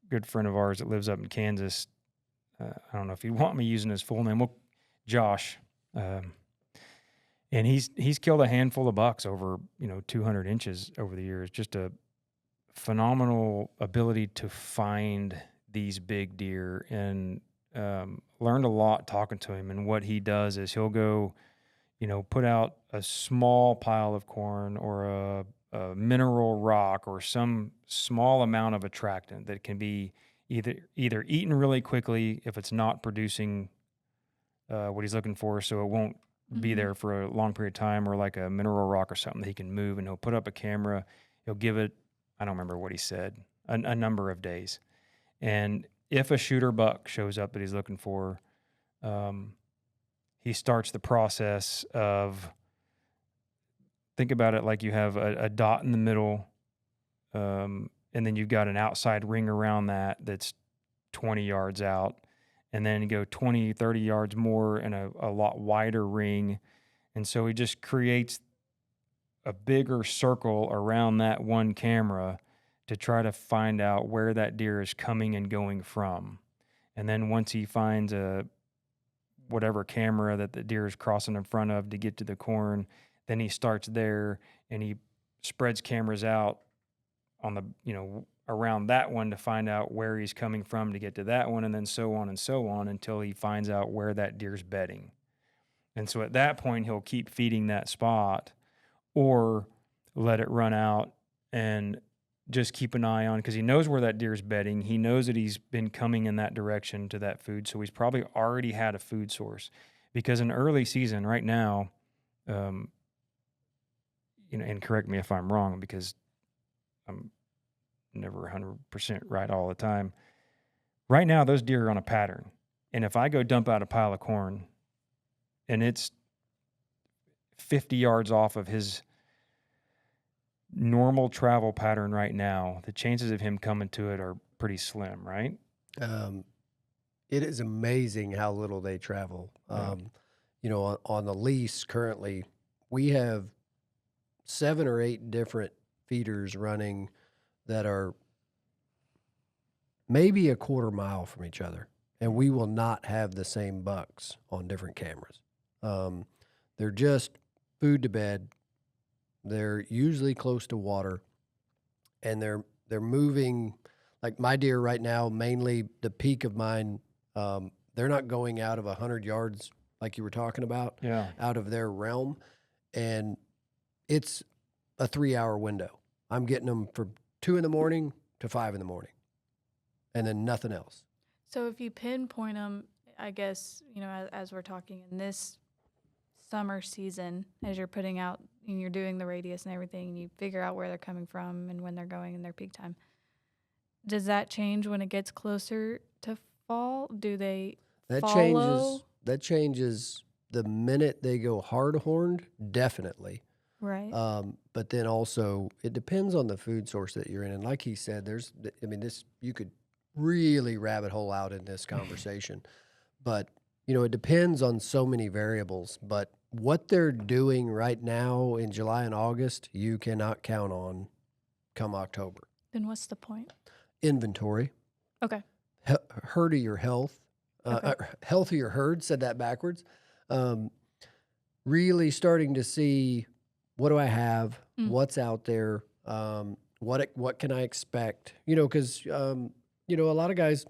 good friend of ours that lives up in Kansas. I don't know if you want me using his full name. Well, Josh. And he's killed a handful of bucks over 200 inches over the years. Just a phenomenal ability to find these big deer, and learned a lot talking to him. And what he does is he'll go, put out a small pile of corn or a mineral rock or some small amount of attractant that can be either eaten really quickly if it's not producing what he's looking for, so it won't be Mhm. there for a long period of time, or like a mineral rock or something that he can move, and he'll put up a camera. He'll give it, I don't remember what he said, a number of days. And if a shooter buck shows up that he's looking for, he starts the process of, think about it like you have a dot in the middle, and then you've got an outside ring around that's 20 yards out. And then you go 20, 30 yards more in a lot wider ring. And so he just creates a bigger circle around that one camera to try to find out where that deer is coming and going from. And then once he finds whatever camera that the deer is crossing in front of to get to the corn, then he starts there and he spreads cameras out on the, around that one to find out where he's coming from to get to that one, and then so on until he finds out where that deer's bedding. And so at that point, he'll keep feeding that spot or let it run out and just keep an eye on, because he knows where that deer's bedding. He knows that he's been coming in that direction to that food. So he's probably already had a food source, because in early season right now, and correct me if I'm wrong, because I'm never 100% right all the time. Right now, those deer are on a pattern. And if I go dump out a pile of corn and it's 50 yards off of his normal travel pattern right now, the chances of him coming to it are pretty slim, right? It is amazing how little they travel. Yeah. On the lease currently, we have 7 or 8 different feeders running that are maybe a quarter mile from each other, and we will not have the same bucks on different cameras. They're just food to bed. They're usually close to water, and they're moving. Like my deer right now, mainly the peak of mine, they're not going out of 100 yards like you were talking about, Yeah. out of their realm, and it's a 3-hour window. I'm getting them from 2 in the morning to 5 in the morning, and then nothing else. So if you pinpoint them, I guess, as we're talking in this summer season, as you're putting out and you're doing the radius and everything, and you figure out where they're coming from and when they're going in their peak time, does that change when it gets closer to fall? Do they That follow? changes the minute they go hard horned, definitely. Right. But then also it depends on the food source that you're in. And like he said, you could really rabbit hole out in this conversation, but it depends on so many variables. But what they're doing right now in July and August, you cannot count on come October. Then what's the point? Inventory, Okay. herdier health, Okay. healthier herd, said that backwards. Really starting to see, what do I have? Mm. What's out there? What can I expect? Because a lot of guys,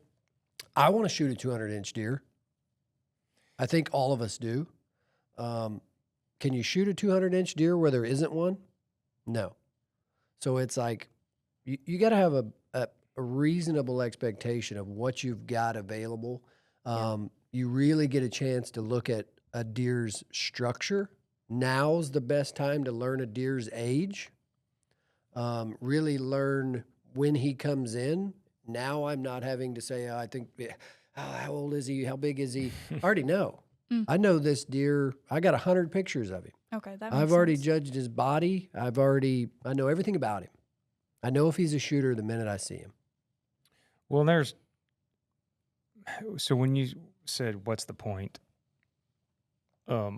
I want to shoot a 200-inch deer. I think all of us do. Can you shoot a 200-inch deer where there isn't one? No. So it's like you got to have a reasonable expectation of what you've got available. You really get a chance to look at a deer's structure. Now's the best time to learn a deer's age. Really learn when he comes in. Now I'm not having to say, how old is he? How big is he? I already know. Mm. I know this deer. I got 100 pictures of him. Okay, that makes I've already sense. judged his body. I know everything about him. I know if he's a shooter the minute I see him. Well, so when you said, what's the point? I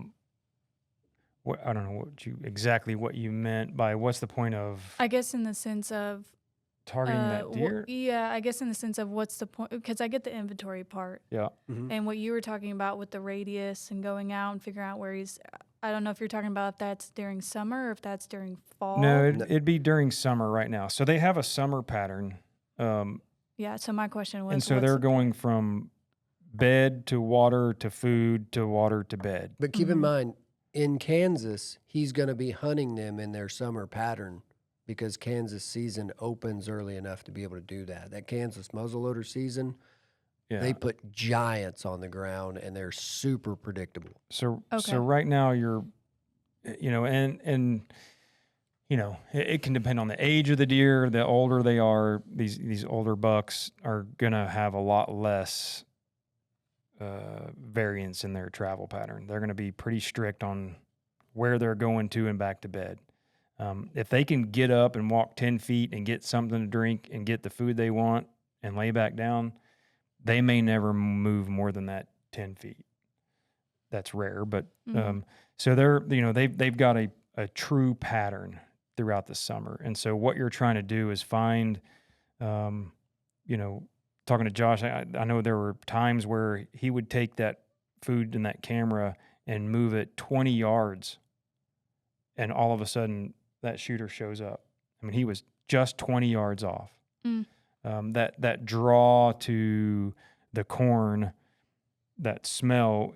don't know exactly what you meant by what's the point of. I guess in the sense of targeting that deer. Yeah, I guess in the sense of what's the point, because I get the inventory part. Yeah. Mhm. And what you were talking about with the radius and going out and figuring out where he's, I don't know if you're talking about if that's during summer or if that's during fall. No, it'd be during summer right now. So they have a summer pattern. Yeah, so my question was, And so what's they're the- going from bed to water to food to water to bed. But keep in Mhm. mind, in Kansas, he's going to be hunting them in their summer pattern because Kansas season opens early enough to be able to do that. That Kansas muzzleloader season, Yeah. they put giants on the ground and they're super predictable. So Okay. right now you're, and it can depend on the age of the deer. The older they are, these older bucks are gonna have a lot less variance in their travel pattern. They're gonna be pretty strict on where they're going to and back to bed. If they can get up and walk 10 feet and get something to drink and get the food they want and lay back down, they may never move more than that 10 feet. That's rare, but Mhm. so they've got a true pattern throughout the summer. And so what you're trying to do is find, talking to Josh, I know there were times where he would take that food and that camera and move it 20 yards, and all of a sudden that shooter shows up. I mean, he was just 20 yards off. Mm. That draw to the corn, that smell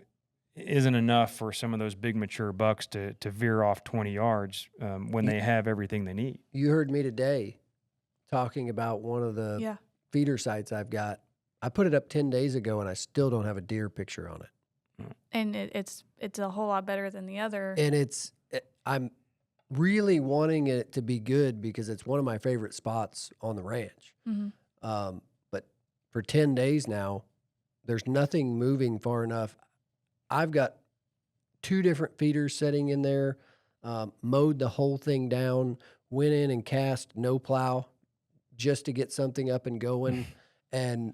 isn't enough for some of those big mature bucks to veer off 20 yards when they have everything they need. You heard me today talking about one of the Yeah. feeder sites I've got. I put it up 10 days ago and I still don't have a deer picture on it. And it's a whole lot better than the other. And I'm really wanting it to be good because it's one of my favorite spots on the ranch. Mhm. But for 10 days now, there's nothing moving far enough. I've got 2 different feeders sitting in there, mowed the whole thing down, went in and cast no plow just to get something up and going. And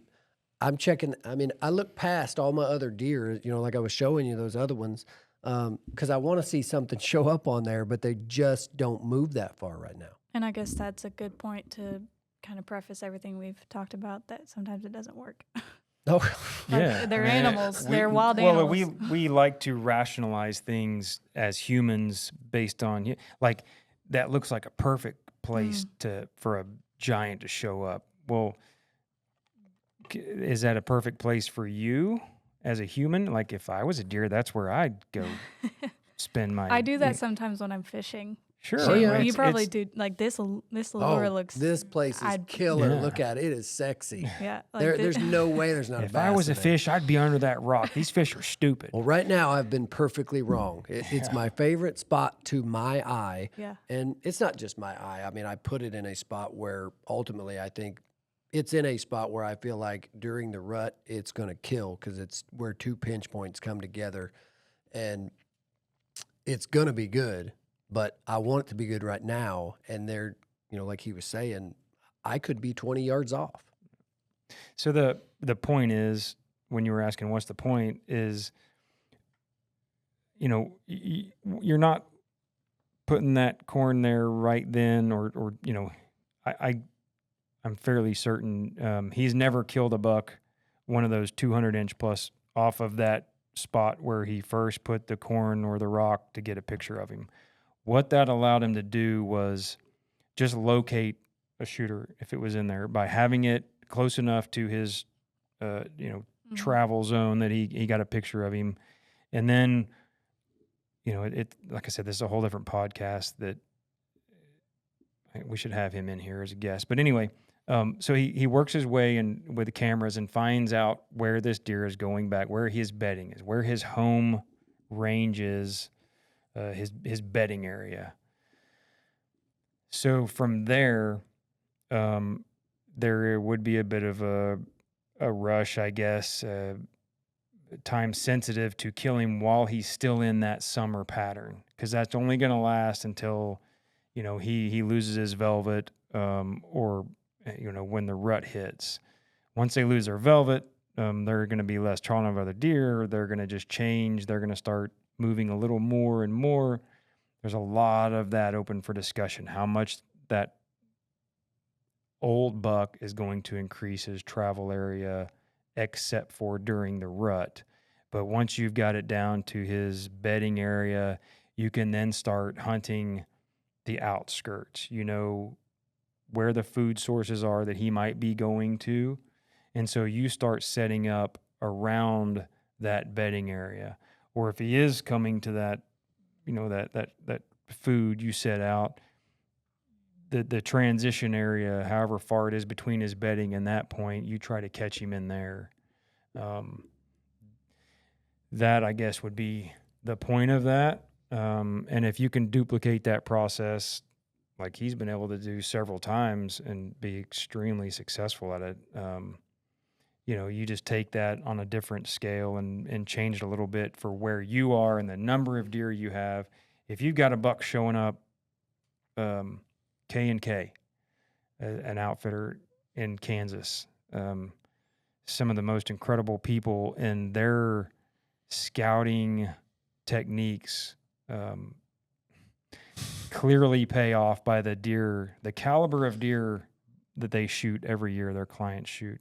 I'm checking, I mean, I look past all my other deer, like I was showing you those other ones, because I want to see something show up on there, but they just don't move that far right now. And I guess that's a good point to kind of preface everything we've talked about, that sometimes it doesn't work. Oh, Like, they're animals. They're wild well, animals. we like to rationalize things as humans based on like that looks like a perfect place for a giant to show up. Well, is that a perfect place for you as a human? Like if I was a deer, that's where I'd go spend my. I do that sometimes when I'm fishing. Sure. Oh, yeah. You It's- probably it's- do. Like this lure looks. this place is I'd- killer. Yeah. Look at it. It is sexy. Yeah. Like There's no way there's not a If bass I was a in there. fish, I'd be under that rock. These fish are stupid. Well, right now I've been perfectly wrong. It's my favorite spot to my eye. Yeah. And it's not just my eye. I mean, I put it in a spot where ultimately I think it's in a spot where I feel like during the rut it's going to kill because it's where 2 pinch points come together and it's going to be good, but I want it to be good right now. And they're, like he was saying, I could be 20 yards off. So the point is, when you were asking what's the point, is you're not putting that corn there right then, or I'm fairly certain he's never killed a buck, one of those 200-inch plus, off of that spot where he first put the corn or the rock to get a picture of him. What that allowed him to do was just locate a shooter if it was in there by having it close enough to his travel zone that he got a picture of him. And then it like I said, this is a whole different podcast that we should have him in here as a guest. But anyway, so he works his way in with the cameras and finds out where this deer is going back, where his bedding is, where his home range is, his bedding area. So from there, there would be a bit of a rush, I guess, time sensitive to kill him while he's still in that summer pattern, because that's only going to last until he loses his velvet, or when the rut hits. Once they lose their velvet, they're going to be less trawling of other deer. They're going to just change. They're going to start moving a little more and more. There's a lot of that open for discussion. How much that old buck is going to increase his travel area except for during the rut. But once you've got it down to his bedding area, you can then start hunting the outskirts. You know where the food sources are that he might be going to. And so you start setting up around that bedding area. Or if he is coming to that, you know, that food you set out, the transition area, however far it is between his bedding and that point, you try to catch him in there. That, I guess, would be the point of that. And if you can duplicate that process, like he's been able to do several times and be extremely successful at it, you know, you just take that on a different scale and change it a little bit for where you are and the number of deer you have. If you've got a buck showing up, K&K, an outfitter in Kansas, some of the most incredible people in their scouting techniques clearly pay off by the deer, the caliber of deer that they shoot every year, their clients shoot.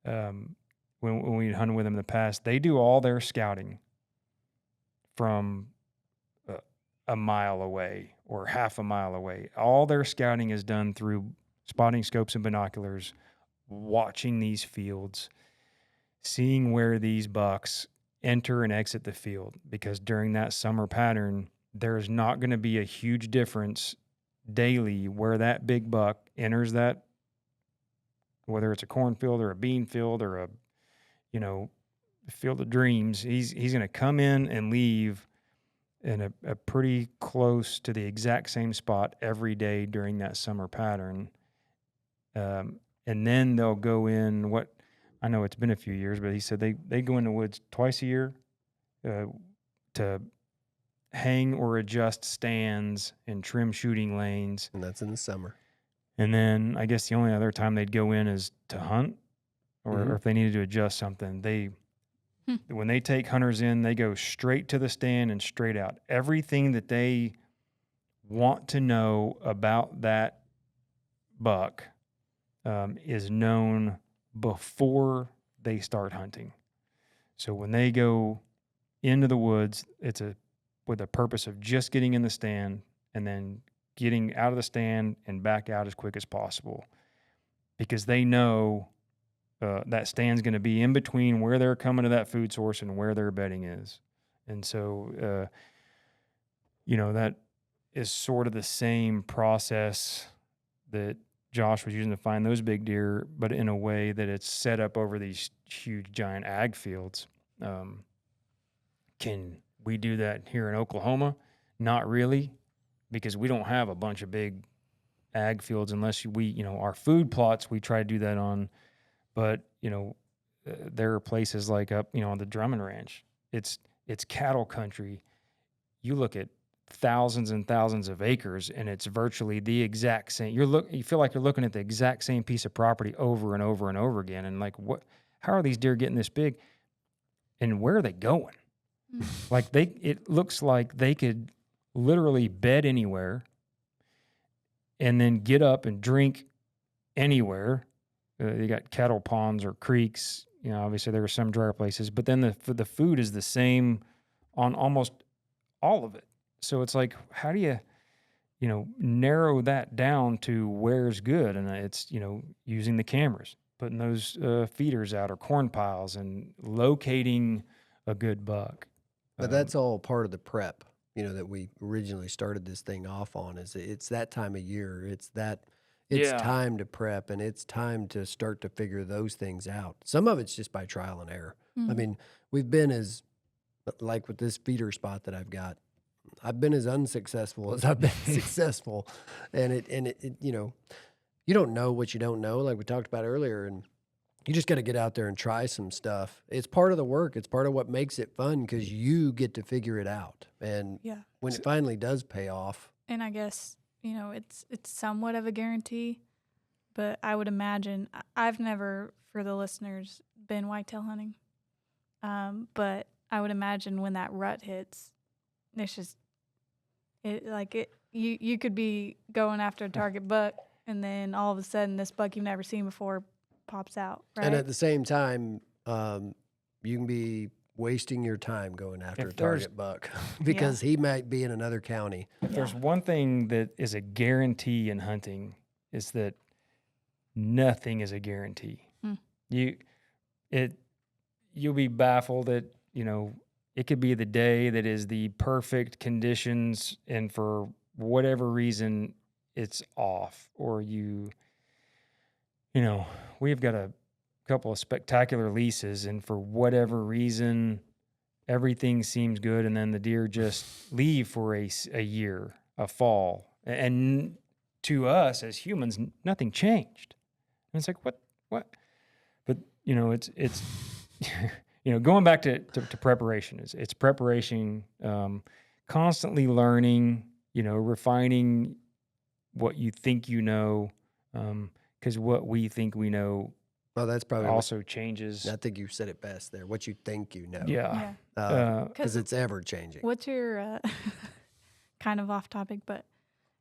When we hunted with them in the past, they do all their scouting from a mile away or half a mile away. All their scouting is done through spotting scopes and binoculars, watching these fields, seeing where these bucks enter and exit the field, because during that summer pattern, there's not going to be a huge difference daily where that big buck enters that, whether it's a cornfield or a bean field or a, you know, field of dreams. He's going to come in and leave in a pretty close to the exact same spot every day during that summer pattern. And then they'll go in, what, I know it's been a few years, but he said they go in the woods twice a year to hang or adjust stands and trim shooting lanes. And that's in the summer. And then I guess the only other time they'd go in is to hunt or if they needed to adjust something. When they take hunters in, they go straight to the stand and straight out. Everything that they want to know about that buck is known before they start hunting. So when they go into the woods, it's with a purpose of just getting in the stand and then getting out of the stand and back out as quick as possible, because they know that stand's going to be in between where they're coming to that food source and where their bedding is. And so, you know, that is sort of the same process that Josh was using to find those big deer, but in a way that it's set up over these huge, giant ag fields. Can we do that here in Oklahoma? Not really, because we don't have a bunch of big ag fields unless we, you know, our food plots, we try to do that on. But, you know, there are places like up, you know, on the Drummond Ranch. It's cattle country. You look at thousands and thousands of acres, and it's virtually the exact same. You feel like you're looking at the exact same piece of property over and over and over again. And like, how are these deer getting this big? And where are they going? Like it looks like they could literally bed anywhere and then get up and drink anywhere. You got cattle ponds or creeks. You know, obviously there are some drier places, but then the food is the same on almost all of it. So it's like, how do you narrow that down to where's good? And it's, you know, using the cameras, putting those feeders out or corn piles and locating a good buck. But that's all part of the prep, you know, that we originally started this thing off on. Is it's that time of year. It's time to prep, and it's time to start to figure those things out. Some of it's just by trial and error. I mean, we've been like with this feeder spot that I've got, I've been as unsuccessful as I've been successful. And it, you know, you don't know what you don't know, like we talked about earlier, and you just got to get out there and try some stuff. It's part of the work. It's part of what makes it fun, because you get to figure it out. And when it finally does pay off. And I guess, you know, it's somewhat of a guarantee, but I would imagine, I've never, for the listeners, been whitetail hunting. But I would imagine when that rut hits, it's just, you could be going after a target buck and then all of a sudden this buck you've never seen before pops out, right? And at the same time, you can be wasting your time going after If a there's- target buck because he might be in another county. If there's one thing that is a guarantee in hunting, is that nothing is a guarantee. Hmm. You'll be baffled that, it could be the day that is the perfect conditions, and for whatever reason it's off, or we've got a couple of spectacular leases, and for whatever reason everything seems good, and then the deer just leave for a year, a fall, and to us as humans nothing changed. And it's like, what? But it's going back to preparation. It's preparation, constantly learning, refining what you think you know, because what we think we know Well, that's probably also changes. I think you said it best there. What you think you know. Yeah. Because it's ever changing. What's your kind of off topic, but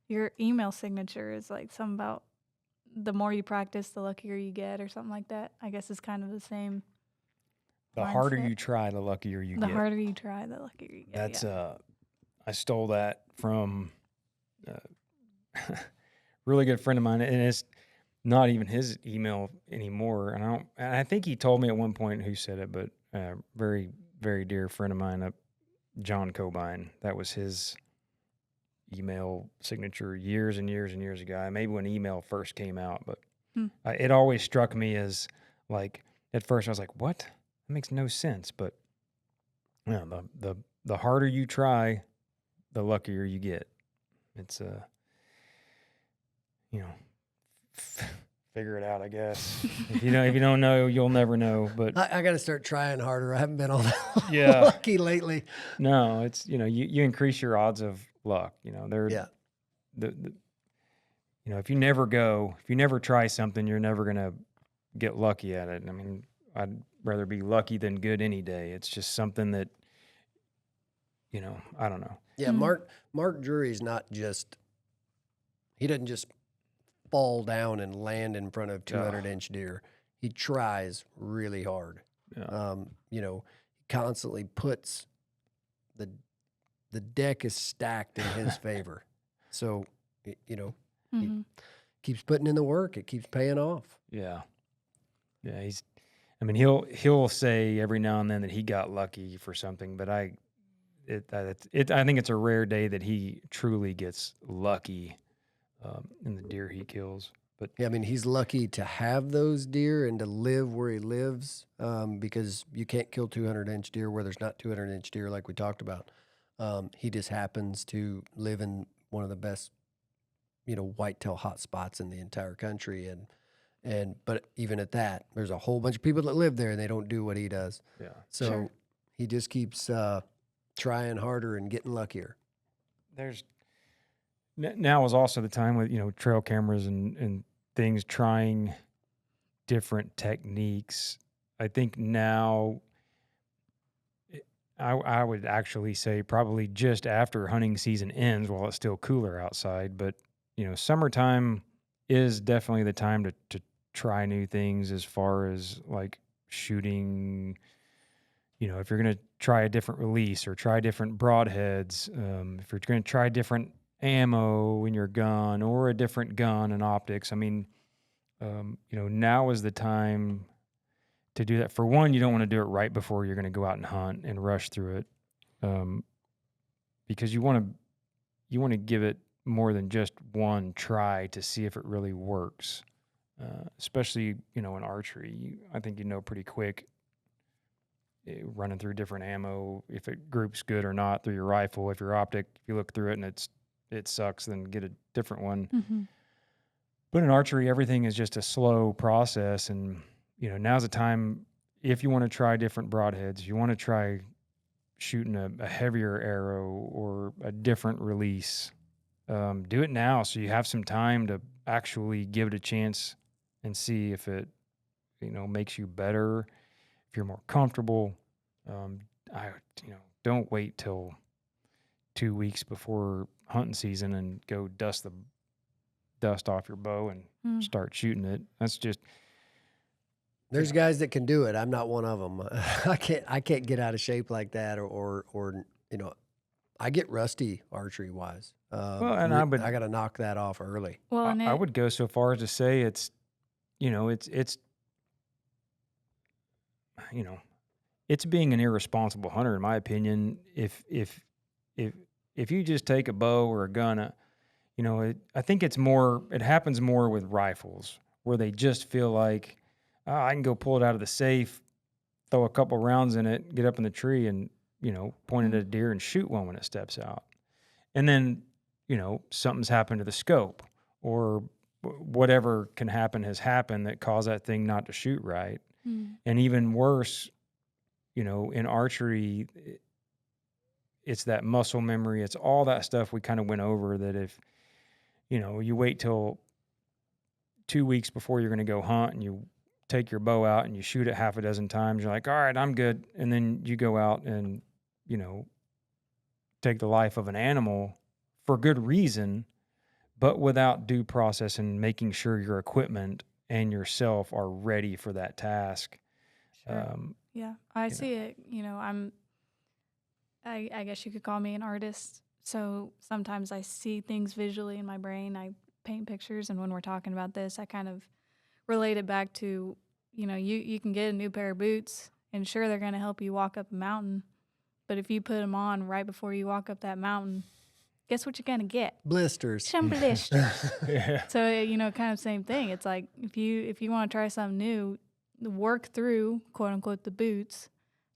your email signature is like something about the more you practice, the luckier you get, or something like that. I guess it's kind of the same. The harder mindset. you try, the luckier you The get. harder you try, the luckier you get. That's yeah. I stole that from a really good friend of mine, and it's not even his email anymore. And I think he told me at one point who said it, but very, very dear friend of mine, John Cobine. That was his email signature years and years and years ago. Maybe when email first came out, but it always struck me as like, at first I was like, what? That makes no sense. But the harder you try, the luckier you get. It's figure it out, I guess. if you don't know, you'll never know. But I got to start trying harder. I haven't been all that Yeah. lucky lately. no, it's you increase your odds of luck. They're Yeah. if you never try something, you're never gonna get lucky at it. I mean, I'd rather be lucky than good any day. It's just something that I don't know. Yeah, Mark Drury's not just, he doesn't just fall down and land in front of 200-inch deer. He tries really hard. Yeah. He constantly puts the deck is stacked in his favor. So, he keeps putting in the work. It keeps paying off. Yeah. Yeah, he'll say every now and then that he got lucky for something, but I think it's a rare day that he truly gets lucky in the deer he kills. But yeah, he's lucky to have those deer and to live where he lives, because you can't kill 200-inch deer where there's not 200-inch deer like we talked about. He just happens to live in one of the best, whitetail hot spots in the entire country, but even at that, there's a whole bunch of people that live there and they don't do what he does. yeah, So he just keeps trying harder and getting luckier. Now is also the time with trail cameras and things, trying different techniques. I think now I would actually say probably just after hunting season ends, while it's still cooler outside. But summertime is definitely the time to try new things as far as like shooting. If you're going to try a different release or try different broadheads, if you're going to try different ammo in your gun or a different gun and optics, now is the time to do that. For one, you don't want to do it right before you're going to go out and hunt and rush through it, because you want to give it more than just one try to see if it really works. Especially in archery, I think pretty quick, running through different ammo, if it groups good or not through your rifle. If your optic, if you look through it and it sucks, then get a different one. Mm-hmm. But in archery, everything is just a slow process, and now's the time. If you want to try different broadheads, you want to try shooting a heavier arrow or a different release, do it now so you have some time to actually give it a chance and see if it makes you better, if you're more comfortable. Don't wait till 2 weeks before hunting season and go dust dust off your bow and start shooting it. That's just, There's guys that can do it. I'm not one of them. I can't get out of shape like that, or I get rusty archery wise. well, and I got to knock that off early. Well, and I would go so far as to say it's, it's being an irresponsible hunter, in my opinion. If you just take a bow or a gun, I think it happens more with rifles, where they just feel like, I can go pull it out of the safe, throw a couple rounds in it, get up in the tree and, point it at a deer and shoot one when it steps out. And then, something's happened to the scope, or whatever can happen has happened that caused that thing not to shoot right. And even worse, in archery, it's that muscle memory. It's all that stuff we kind of went over, that if, you wait till 2 weeks before you're going to go hunt and you take your bow out and you shoot it half a dozen times, you're like, all right, I'm good. And then you go out and, take the life of an animal for good reason, but without due process and making sure your equipment and yourself are ready for that task. Sure. Yeah, I see it. I guess you could call me an artist. So sometimes I see things visually in my brain. I paint pictures, and when we're talking about this, I kind of relate it back to, you can get a new pair of boots, and sure, they're going to help you walk up a mountain. But if you put them on right before you walk up that mountain, guess what you're going to get? Blisters. Some blisters. Yeah. So, kind of same thing. It's like if you want to try something new, work through, quote unquote, the boots,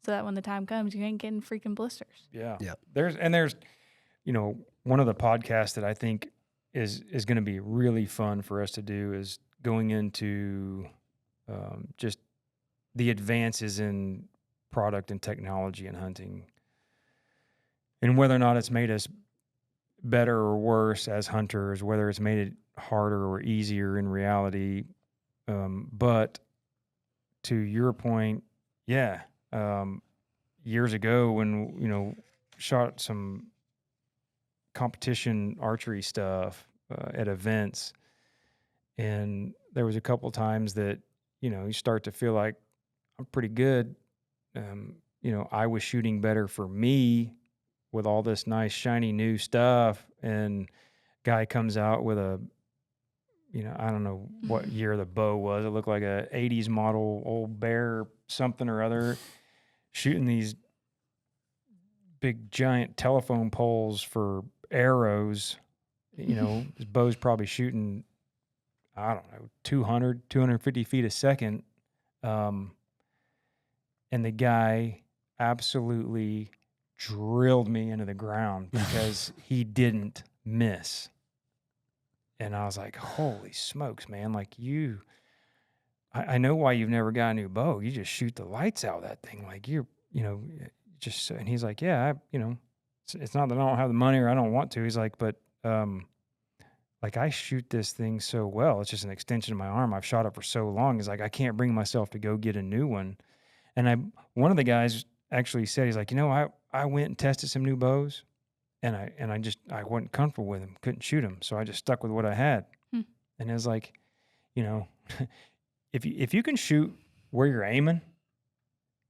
so that when the time comes, you ain't getting freaking blisters. Yeah. Yeah. There's one of the podcasts that I think is going to be really fun for us to do is going into just the advances in product and technology in hunting, and whether or not it's made us better or worse as hunters, whether it's made it harder or easier in reality. But to your point, yeah, years ago when, shot some competition archery stuff at events, and there was a couple times that, you start to feel like I'm pretty good. I was shooting better for me with all this nice shiny new stuff, and guy comes out with a, I don't know what year the bow was. It looked like a 80s model old Bear something or other, shooting these big giant telephone poles for arrows. His bow's probably shooting, I don't know, 200, 250 feet a second. And the guy absolutely drilled me into the ground because he didn't miss. And I was like, holy smokes, man. Like I know why you've never got a new bow. You just shoot the lights out of that thing. Like just, and he's like, yeah, it's not that I don't have the money or I don't want to. He's like, but, like I shoot this thing so well. It's just an extension of my arm. I've shot it for so long. He's like, I can't bring myself to go get a new one. And one of the guys actually said, he's like, I went and tested some new bows, and I wasn't comfortable with them, couldn't shoot them, so I just stuck with what I had. And it was like, if you can shoot where you're aiming,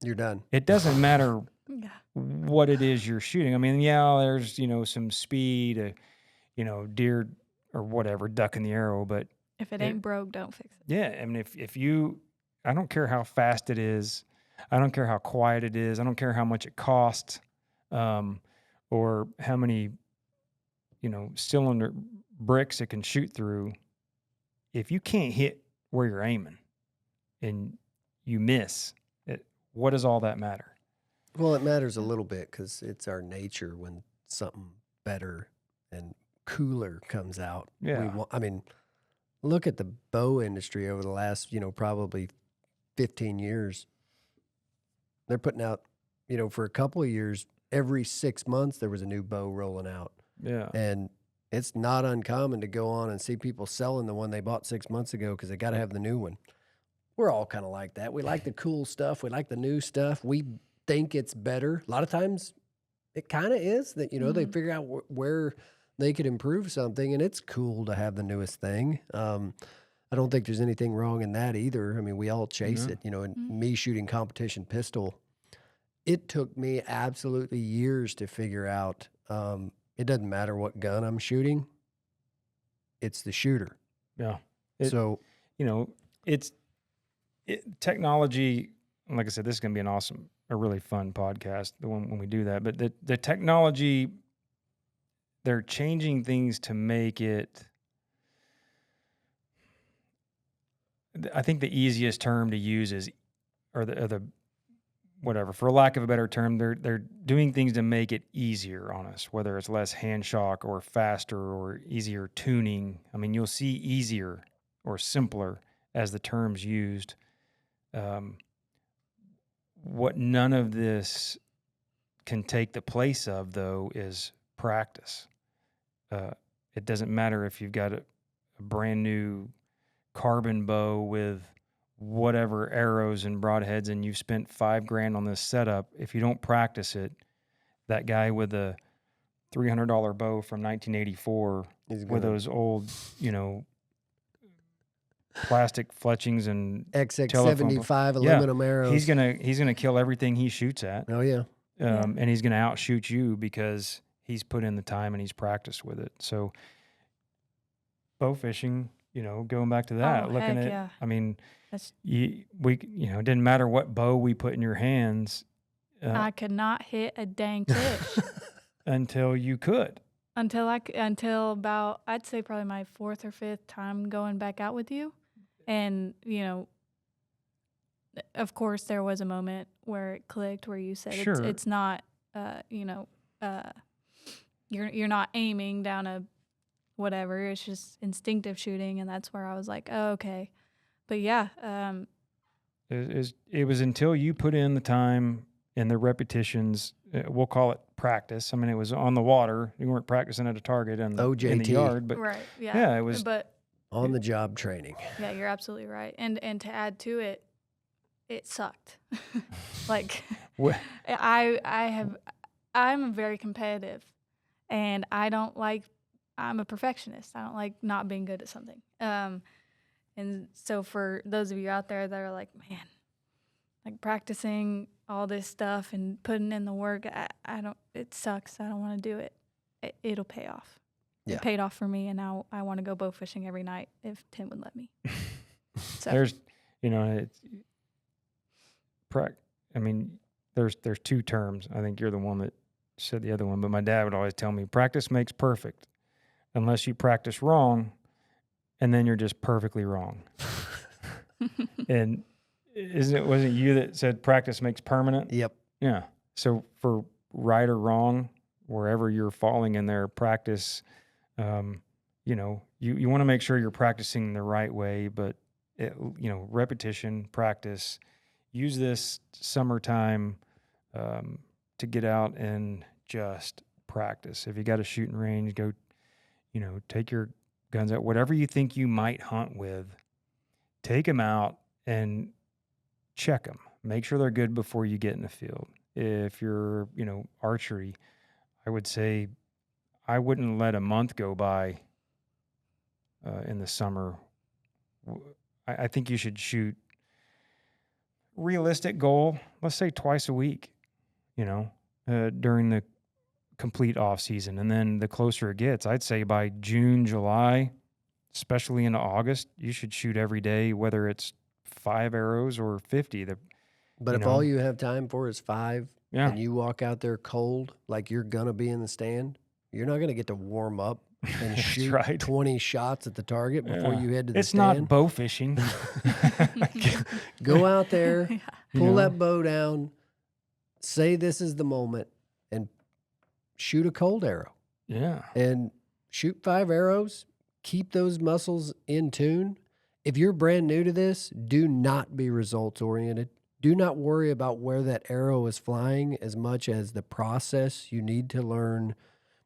You're done. it doesn't matter Yeah. what it is you're shooting. I mean, yeah, there's some speed, deer or whatever, ducking the arrow, but If it ain't broke, don't fix it. yeah, I mean, if you, I don't care how fast it is, I don't care how quiet it is, I don't care how much it costs, or how many, cylinder bricks it can shoot through. If you can't hit where you're aiming and you miss, what does all that matter? Well, it matters a little bit because it's our nature when something better and cooler comes out. Yeah. Look at the bow industry over the last, probably 15 years. They're putting out, for a couple of years, every 6 months there was a new bow rolling out. Yeah. And it's not uncommon to go on and see people selling the one they bought 6 months ago because they got to have the new one. We're all kind of like that. We like the cool stuff. We like the new stuff. We think it's better. A lot of times it kind of is that, they figure out where they could improve something, and it's cool to have the newest thing. I don't think there's anything wrong in that either. I mean, we all chase it. You know, and me shooting competition pistol, it took me absolutely years to figure out. It doesn't matter what gun I'm shooting; it's the shooter. Yeah. So you know, technology. Like I said, this is going to be a really fun podcast. The one when we do that, but the technology, they're changing things to make it. I think the easiest term to use is, or the whatever, for lack of a better term, they're doing things to make it easier on us, whether it's less hand shock or faster or easier tuning. I mean, you'll see easier or simpler as the term's used. What none of this can take the place of, though, is practice. It doesn't matter if you've got a brand new carbon bow with whatever arrows and broadheads and you've spent $5,000 on this setup. If you don't practice it, that guy with a $300 bow from 1984 with those old, plastic fletchings and XX75 aluminum arrows. He's gonna kill everything he shoots at. Oh yeah. And he's gonna outshoot you because he's put in the time and he's practiced with it. So bow fishing, going back to that, looking at, I mean, it didn't matter what bow we put in your hands. I could not hit a dang fish until you could. Until about, I'd say probably my fourth or fifth time going back out with you. And, of course there was a moment where it clicked, where you said, sure, it's not, you're not aiming down a whatever, it's just instinctive shooting. And that's where I was like, oh, okay. But yeah. It was until you put in the time and the repetitions, we'll call it practice. I mean, it was on the water. You weren't practicing at a target in the yard, but right, yeah, it was. But on the job training. Yeah, you're absolutely right. And to add to it, it sucked. Like I'm very competitive, and I'm a perfectionist. I don't like not being good at something. And so for those of you out there that are like, man, like practicing all this stuff and putting in the work, it sucks. I don't want to do it. It'll pay off. Yeah. It paid off for me, and now I want to go bow fishing every night if Tim would let me. So there's two terms. I think you're the one that said the other one, but my dad would always tell me, practice makes perfect, unless you practice wrong, and then you're just perfectly wrong. And wasn't you that said practice makes permanent? Yep. Yeah. So for right or wrong, wherever you're falling in there, practice, you want to make sure you're practicing the right way, but repetition, practice, use this summertime, to get out and just practice. If you got a shooting range, go, take your guns out, whatever you think you might hunt with, take them out and check them. Make sure they're good before you get in the field. If you're, archery, I would say I wouldn't let a month go by in the summer. I think you should shoot realistic goal, let's say twice a week, during the complete off season. And then the closer it gets, I'd say by June, July, especially into August, you should shoot every day, whether it's 5 arrows or 50. But if all you have time for is 5, yeah, and you walk out there cold, like you're going to be in the stand, you're not going to get to warm up and shoot 20 shots at the target before you head to the stand. It's not bow fishing. Go out there, pull that bow down, say this is the moment, and shoot a cold arrow. Yeah. And shoot 5 arrows, keep those muscles in tune. If you're brand new to this, do not be results oriented. Do not worry about where that arrow is flying as much as the process you need to learn,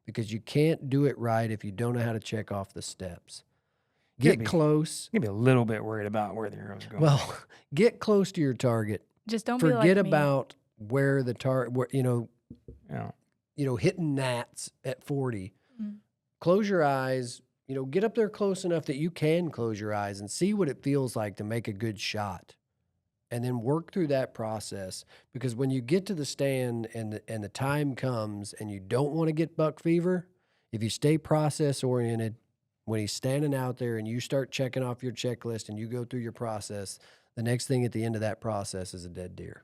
because you can't do it right if you don't know how to check off the steps. Get close. You'd be a little bit worried about where the arrow's going. Well, get close to your target. Just don't be like me. Forget about where the target, hitting gnats at 40. close your eyes, get up there close enough that you can close your eyes and see what it feels like to make a good shot. And then work through that process, because when you get to the stand and the time comes and you don't want to get buck fever, if you stay process oriented, when he's standing out there and you start checking off your checklist and you go through your process, the next thing at the end of that process is a dead deer.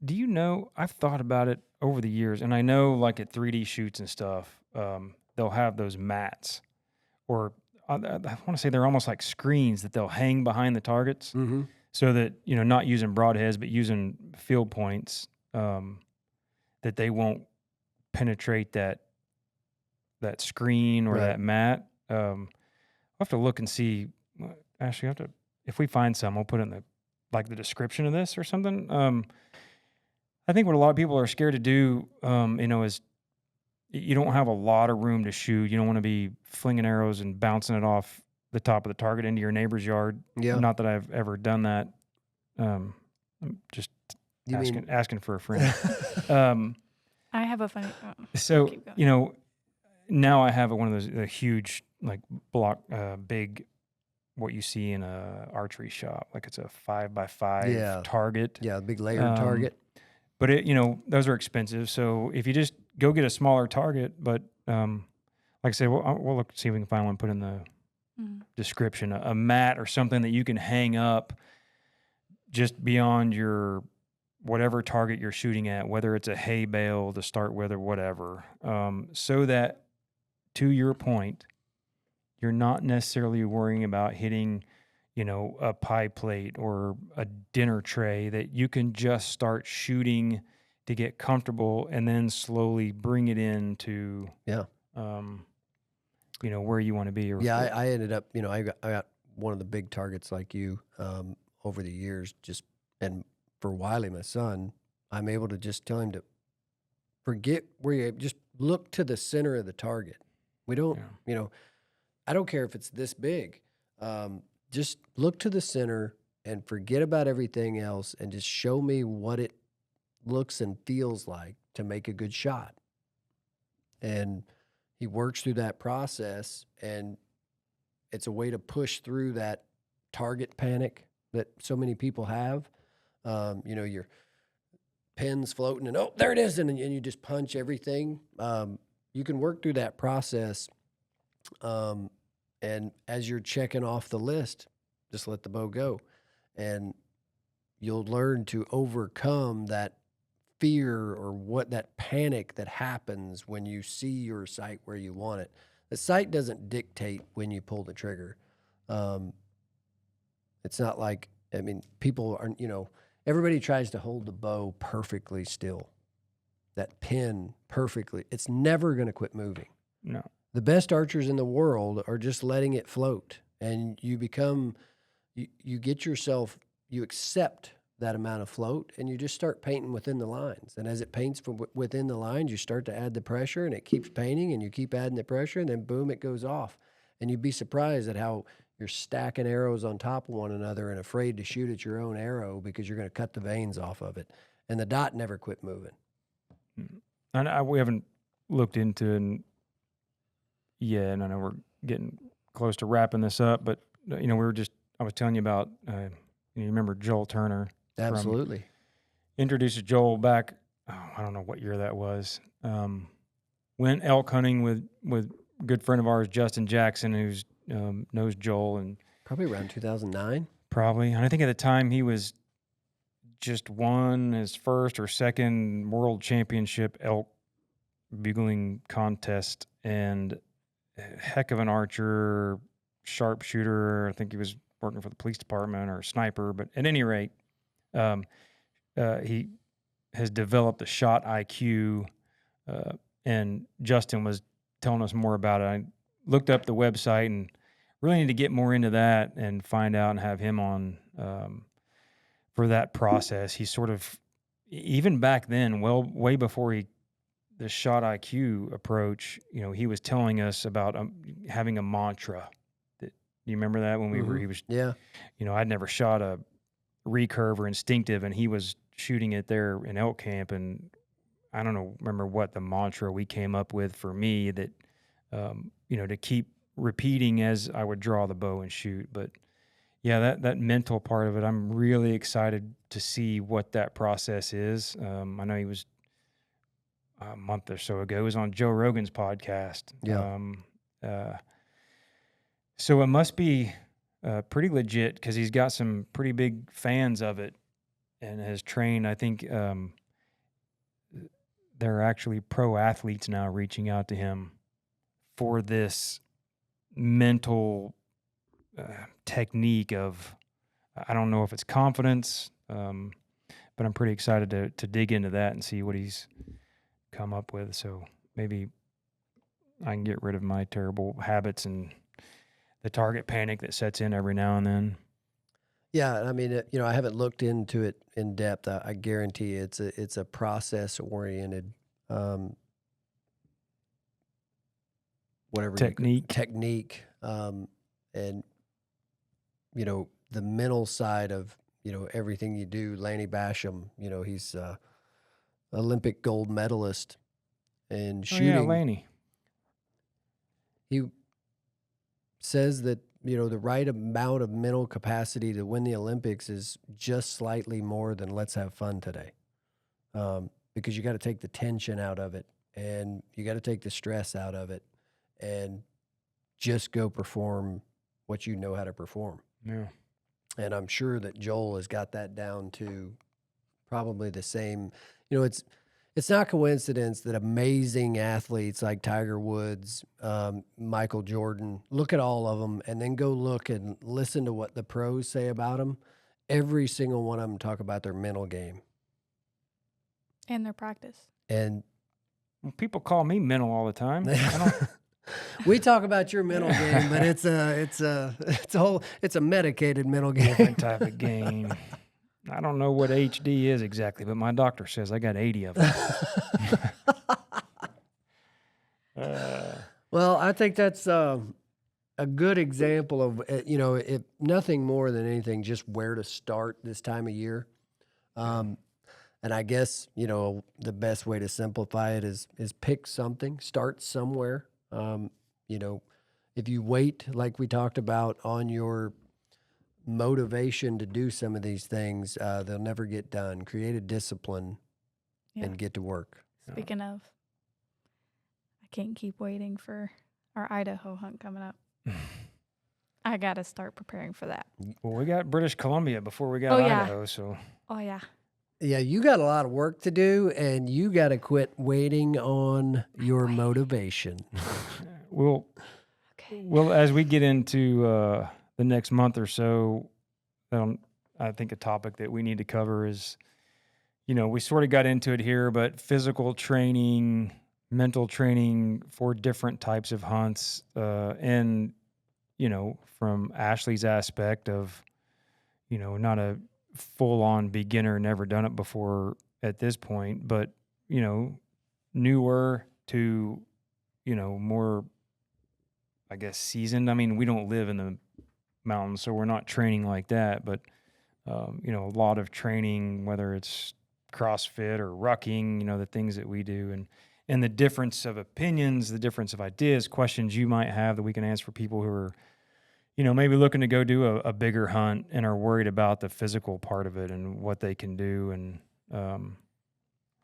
Do you know, I've thought about it over the years, and I know like at 3D shoots and stuff, they'll have those mats, or I want to say they're almost like screens that they'll hang behind the targets, Mm-hmm. so that, not using broadheads, but using field points, that they won't penetrate that screen or Right. that mat. I'll have to look and see. Actually, if we find some, we'll put it in the description of this or something. I think what a lot of people are scared to do, is you don't have a lot of room to shoot. You don't want to be flinging arrows and bouncing it off the top of the target into your neighbor's yard. Yeah. Not that I've ever done that. I'm just asking for a friend. I have a funny. So, keep going. now I have one of those huge, like block, big, what you see in a archery shop. Like it's a 5x5 Yeah. target. Yeah, big layered target. But those are expensive. So if you just go get a smaller target, but like I said, we'll look, see if we can find one, put in the description, a mat or something that you can hang up just beyond your whatever target you're shooting at, whether it's a hay bale to start with or whatever, so that, to your point, you're not necessarily worrying about hitting, a pie plate or a dinner tray, that you can just start shooting to get comfortable and then slowly bring it into, where you want to be. Yeah, I ended up, I got one of the big targets like you over the years, and for Wiley, my son, I'm able to just tell him to forget where you just look to the center of the target. We don't, I don't care if it's this big. Just look to the center and forget about everything else and just show me what it looks and feels like to make a good shot. And he works through that process, and it's a way to push through that target panic that so many people have. Your pins floating and, oh, there it is. And you just punch everything. You can work through that process. And as you're checking off the list, just let the bow go. And you'll learn to overcome that fear or that panic that happens when you see your sight where you want it. The sight doesn't dictate when you pull the trigger. It's not like, people aren't, everybody tries to hold the bow perfectly still, that pin perfectly. It's never going to quit moving. No. The best archers in the world are just letting it float, and you get yourself, you accept that amount of float, and you just start painting within the lines. And as it paints from within the lines, you start to add the pressure, and it keeps painting, and you keep adding the pressure, and then boom, it goes off. And you'd be surprised at how you're stacking arrows on top of one another and afraid to shoot at your own arrow because you're going to cut the veins off of it. And the dot never quit moving. And we haven't looked into it yet, and I know we're getting close to wrapping this up, but I was telling you about, you remember Joel Turner? Absolutely. Introduced Joel back, I don't know what year that was. Went elk hunting with a good friend of ours, Justin Jackson, who's knows Joel, and Probably around 2009. probably. And I think at the time he was just won his first or second world championship elk bugling contest, and heck of an archer, sharpshooter. I think he was working for the police department or a sniper, but at any rate, he has developed a shot IQ, and Justin was telling us more about it. I looked up the website and really need to get more into that and find out and have him on for that process. He's sort of, even back then, way before the shot IQ approach, he was telling us about having a mantra. Do you remember that when he was, I'd never shot a recurve or instinctive, and he was shooting it there in elk camp, and I don't know, remember what the mantra we came up with for me that, to keep repeating as I would draw the bow and shoot. But yeah, that mental part of it, I'm really excited to see what that process is. I know he was a month or so ago, he was on Joe Rogan's podcast. Yeah. So it must be pretty legit because he's got some pretty big fans of it and has trained. I think there are actually pro athletes now reaching out to him for this mental technique of, I don't know if it's confidence, but I'm pretty excited to dig into that and see what he's come up with. So maybe I can get rid of my terrible habits and the target panic that sets in every now and then. Yeah, I mean, I haven't looked into it in depth. I guarantee it's a process oriented, whatever technique, and the mental side of everything you do. Lanny Basham, he's Olympic gold medalist in shooting. Oh, yeah, Laney. He says that the right amount of mental capacity to win the Olympics is just slightly more than let's have fun today, because you got to take the tension out of it, and you got to take the stress out of it, and just go perform what you know how to perform. Yeah. And I'm sure that Joel has got that down to probably the same. It's not coincidence that amazing athletes like Tiger Woods, Michael Jordan, look at all of them and then go look and listen to what the pros say about them. Every single one of them talk about their mental game and their practice. And people call me mental all the time. we talk about your mental game, but it's a medicated mental game. Different type of game. I don't know what HD is exactly, but my doctor says I got 80 of them. Well, I think that's a good example of, if nothing more than anything, just where to start this time of year. And I guess, the best way to simplify it is pick something, start somewhere. If you wait, like we talked about, on your motivation to do some of these things, they'll never get done. Create a discipline and get to work. Speaking of, I can't keep waiting for our Idaho hunt coming up. I got to start preparing for that. Well, we got British Columbia before we got Idaho, so. Oh, yeah. Yeah, you got a lot of work to do, and you got to quit waiting on your motivation. Well, as we get into the next month or so, I think a topic that we need to cover is, we sort of got into it here, but physical training, mental training for different types of hunts, and, from Ashley's aspect of, not a full-on beginner, never done it before at this point, but, newer to, more, I guess, seasoned. I mean, we don't live in the mountains, so we're not training like that, but, a lot of training, whether it's CrossFit or rucking, the things that we do, and the difference of opinions, the difference of ideas, questions you might have that we can answer for people who are, maybe looking to go do a bigger hunt and are worried about the physical part of it and what they can do, and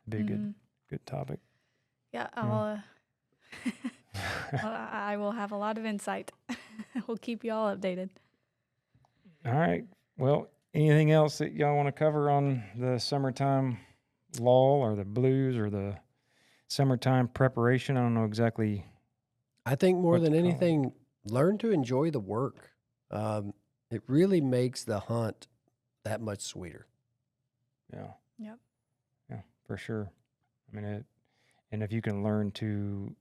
be a good topic. Yeah, I will have a lot of insight. We'll keep you all updated. All right. Well, anything else that y'all want to cover on the summertime lull or the blues or the summertime preparation? I don't know exactly. I think more than anything, learn to enjoy the work. It really makes the hunt that much sweeter. Yeah. Yep. Yeah, for sure. I mean, and if you can learn to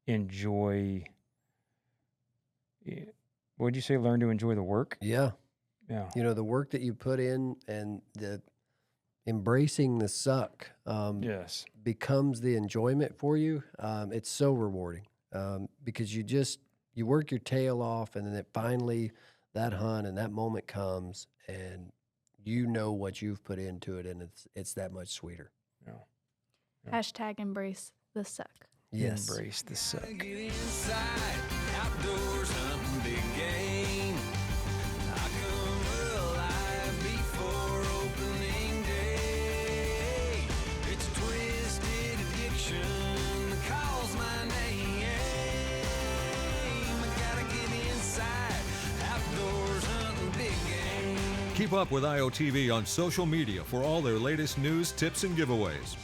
enjoy, what did you say? Learn to enjoy the work? Yeah. Yeah. The work that you put in and the embracing the suck yes, becomes the enjoyment for you. It's so rewarding because you work your tail off, and then finally that hunt and that moment comes, and what you've put into it, and it's that much sweeter. Yeah. Hashtag embrace the suck. Yes. Embrace the suck. Get inside, outdoors hunting big game. I come alive before opening day. It's twisted addiction that calls my name. I gotta get inside, outdoors hunting big game. Keep up with IOTV on social media for all their latest news, tips, and giveaways.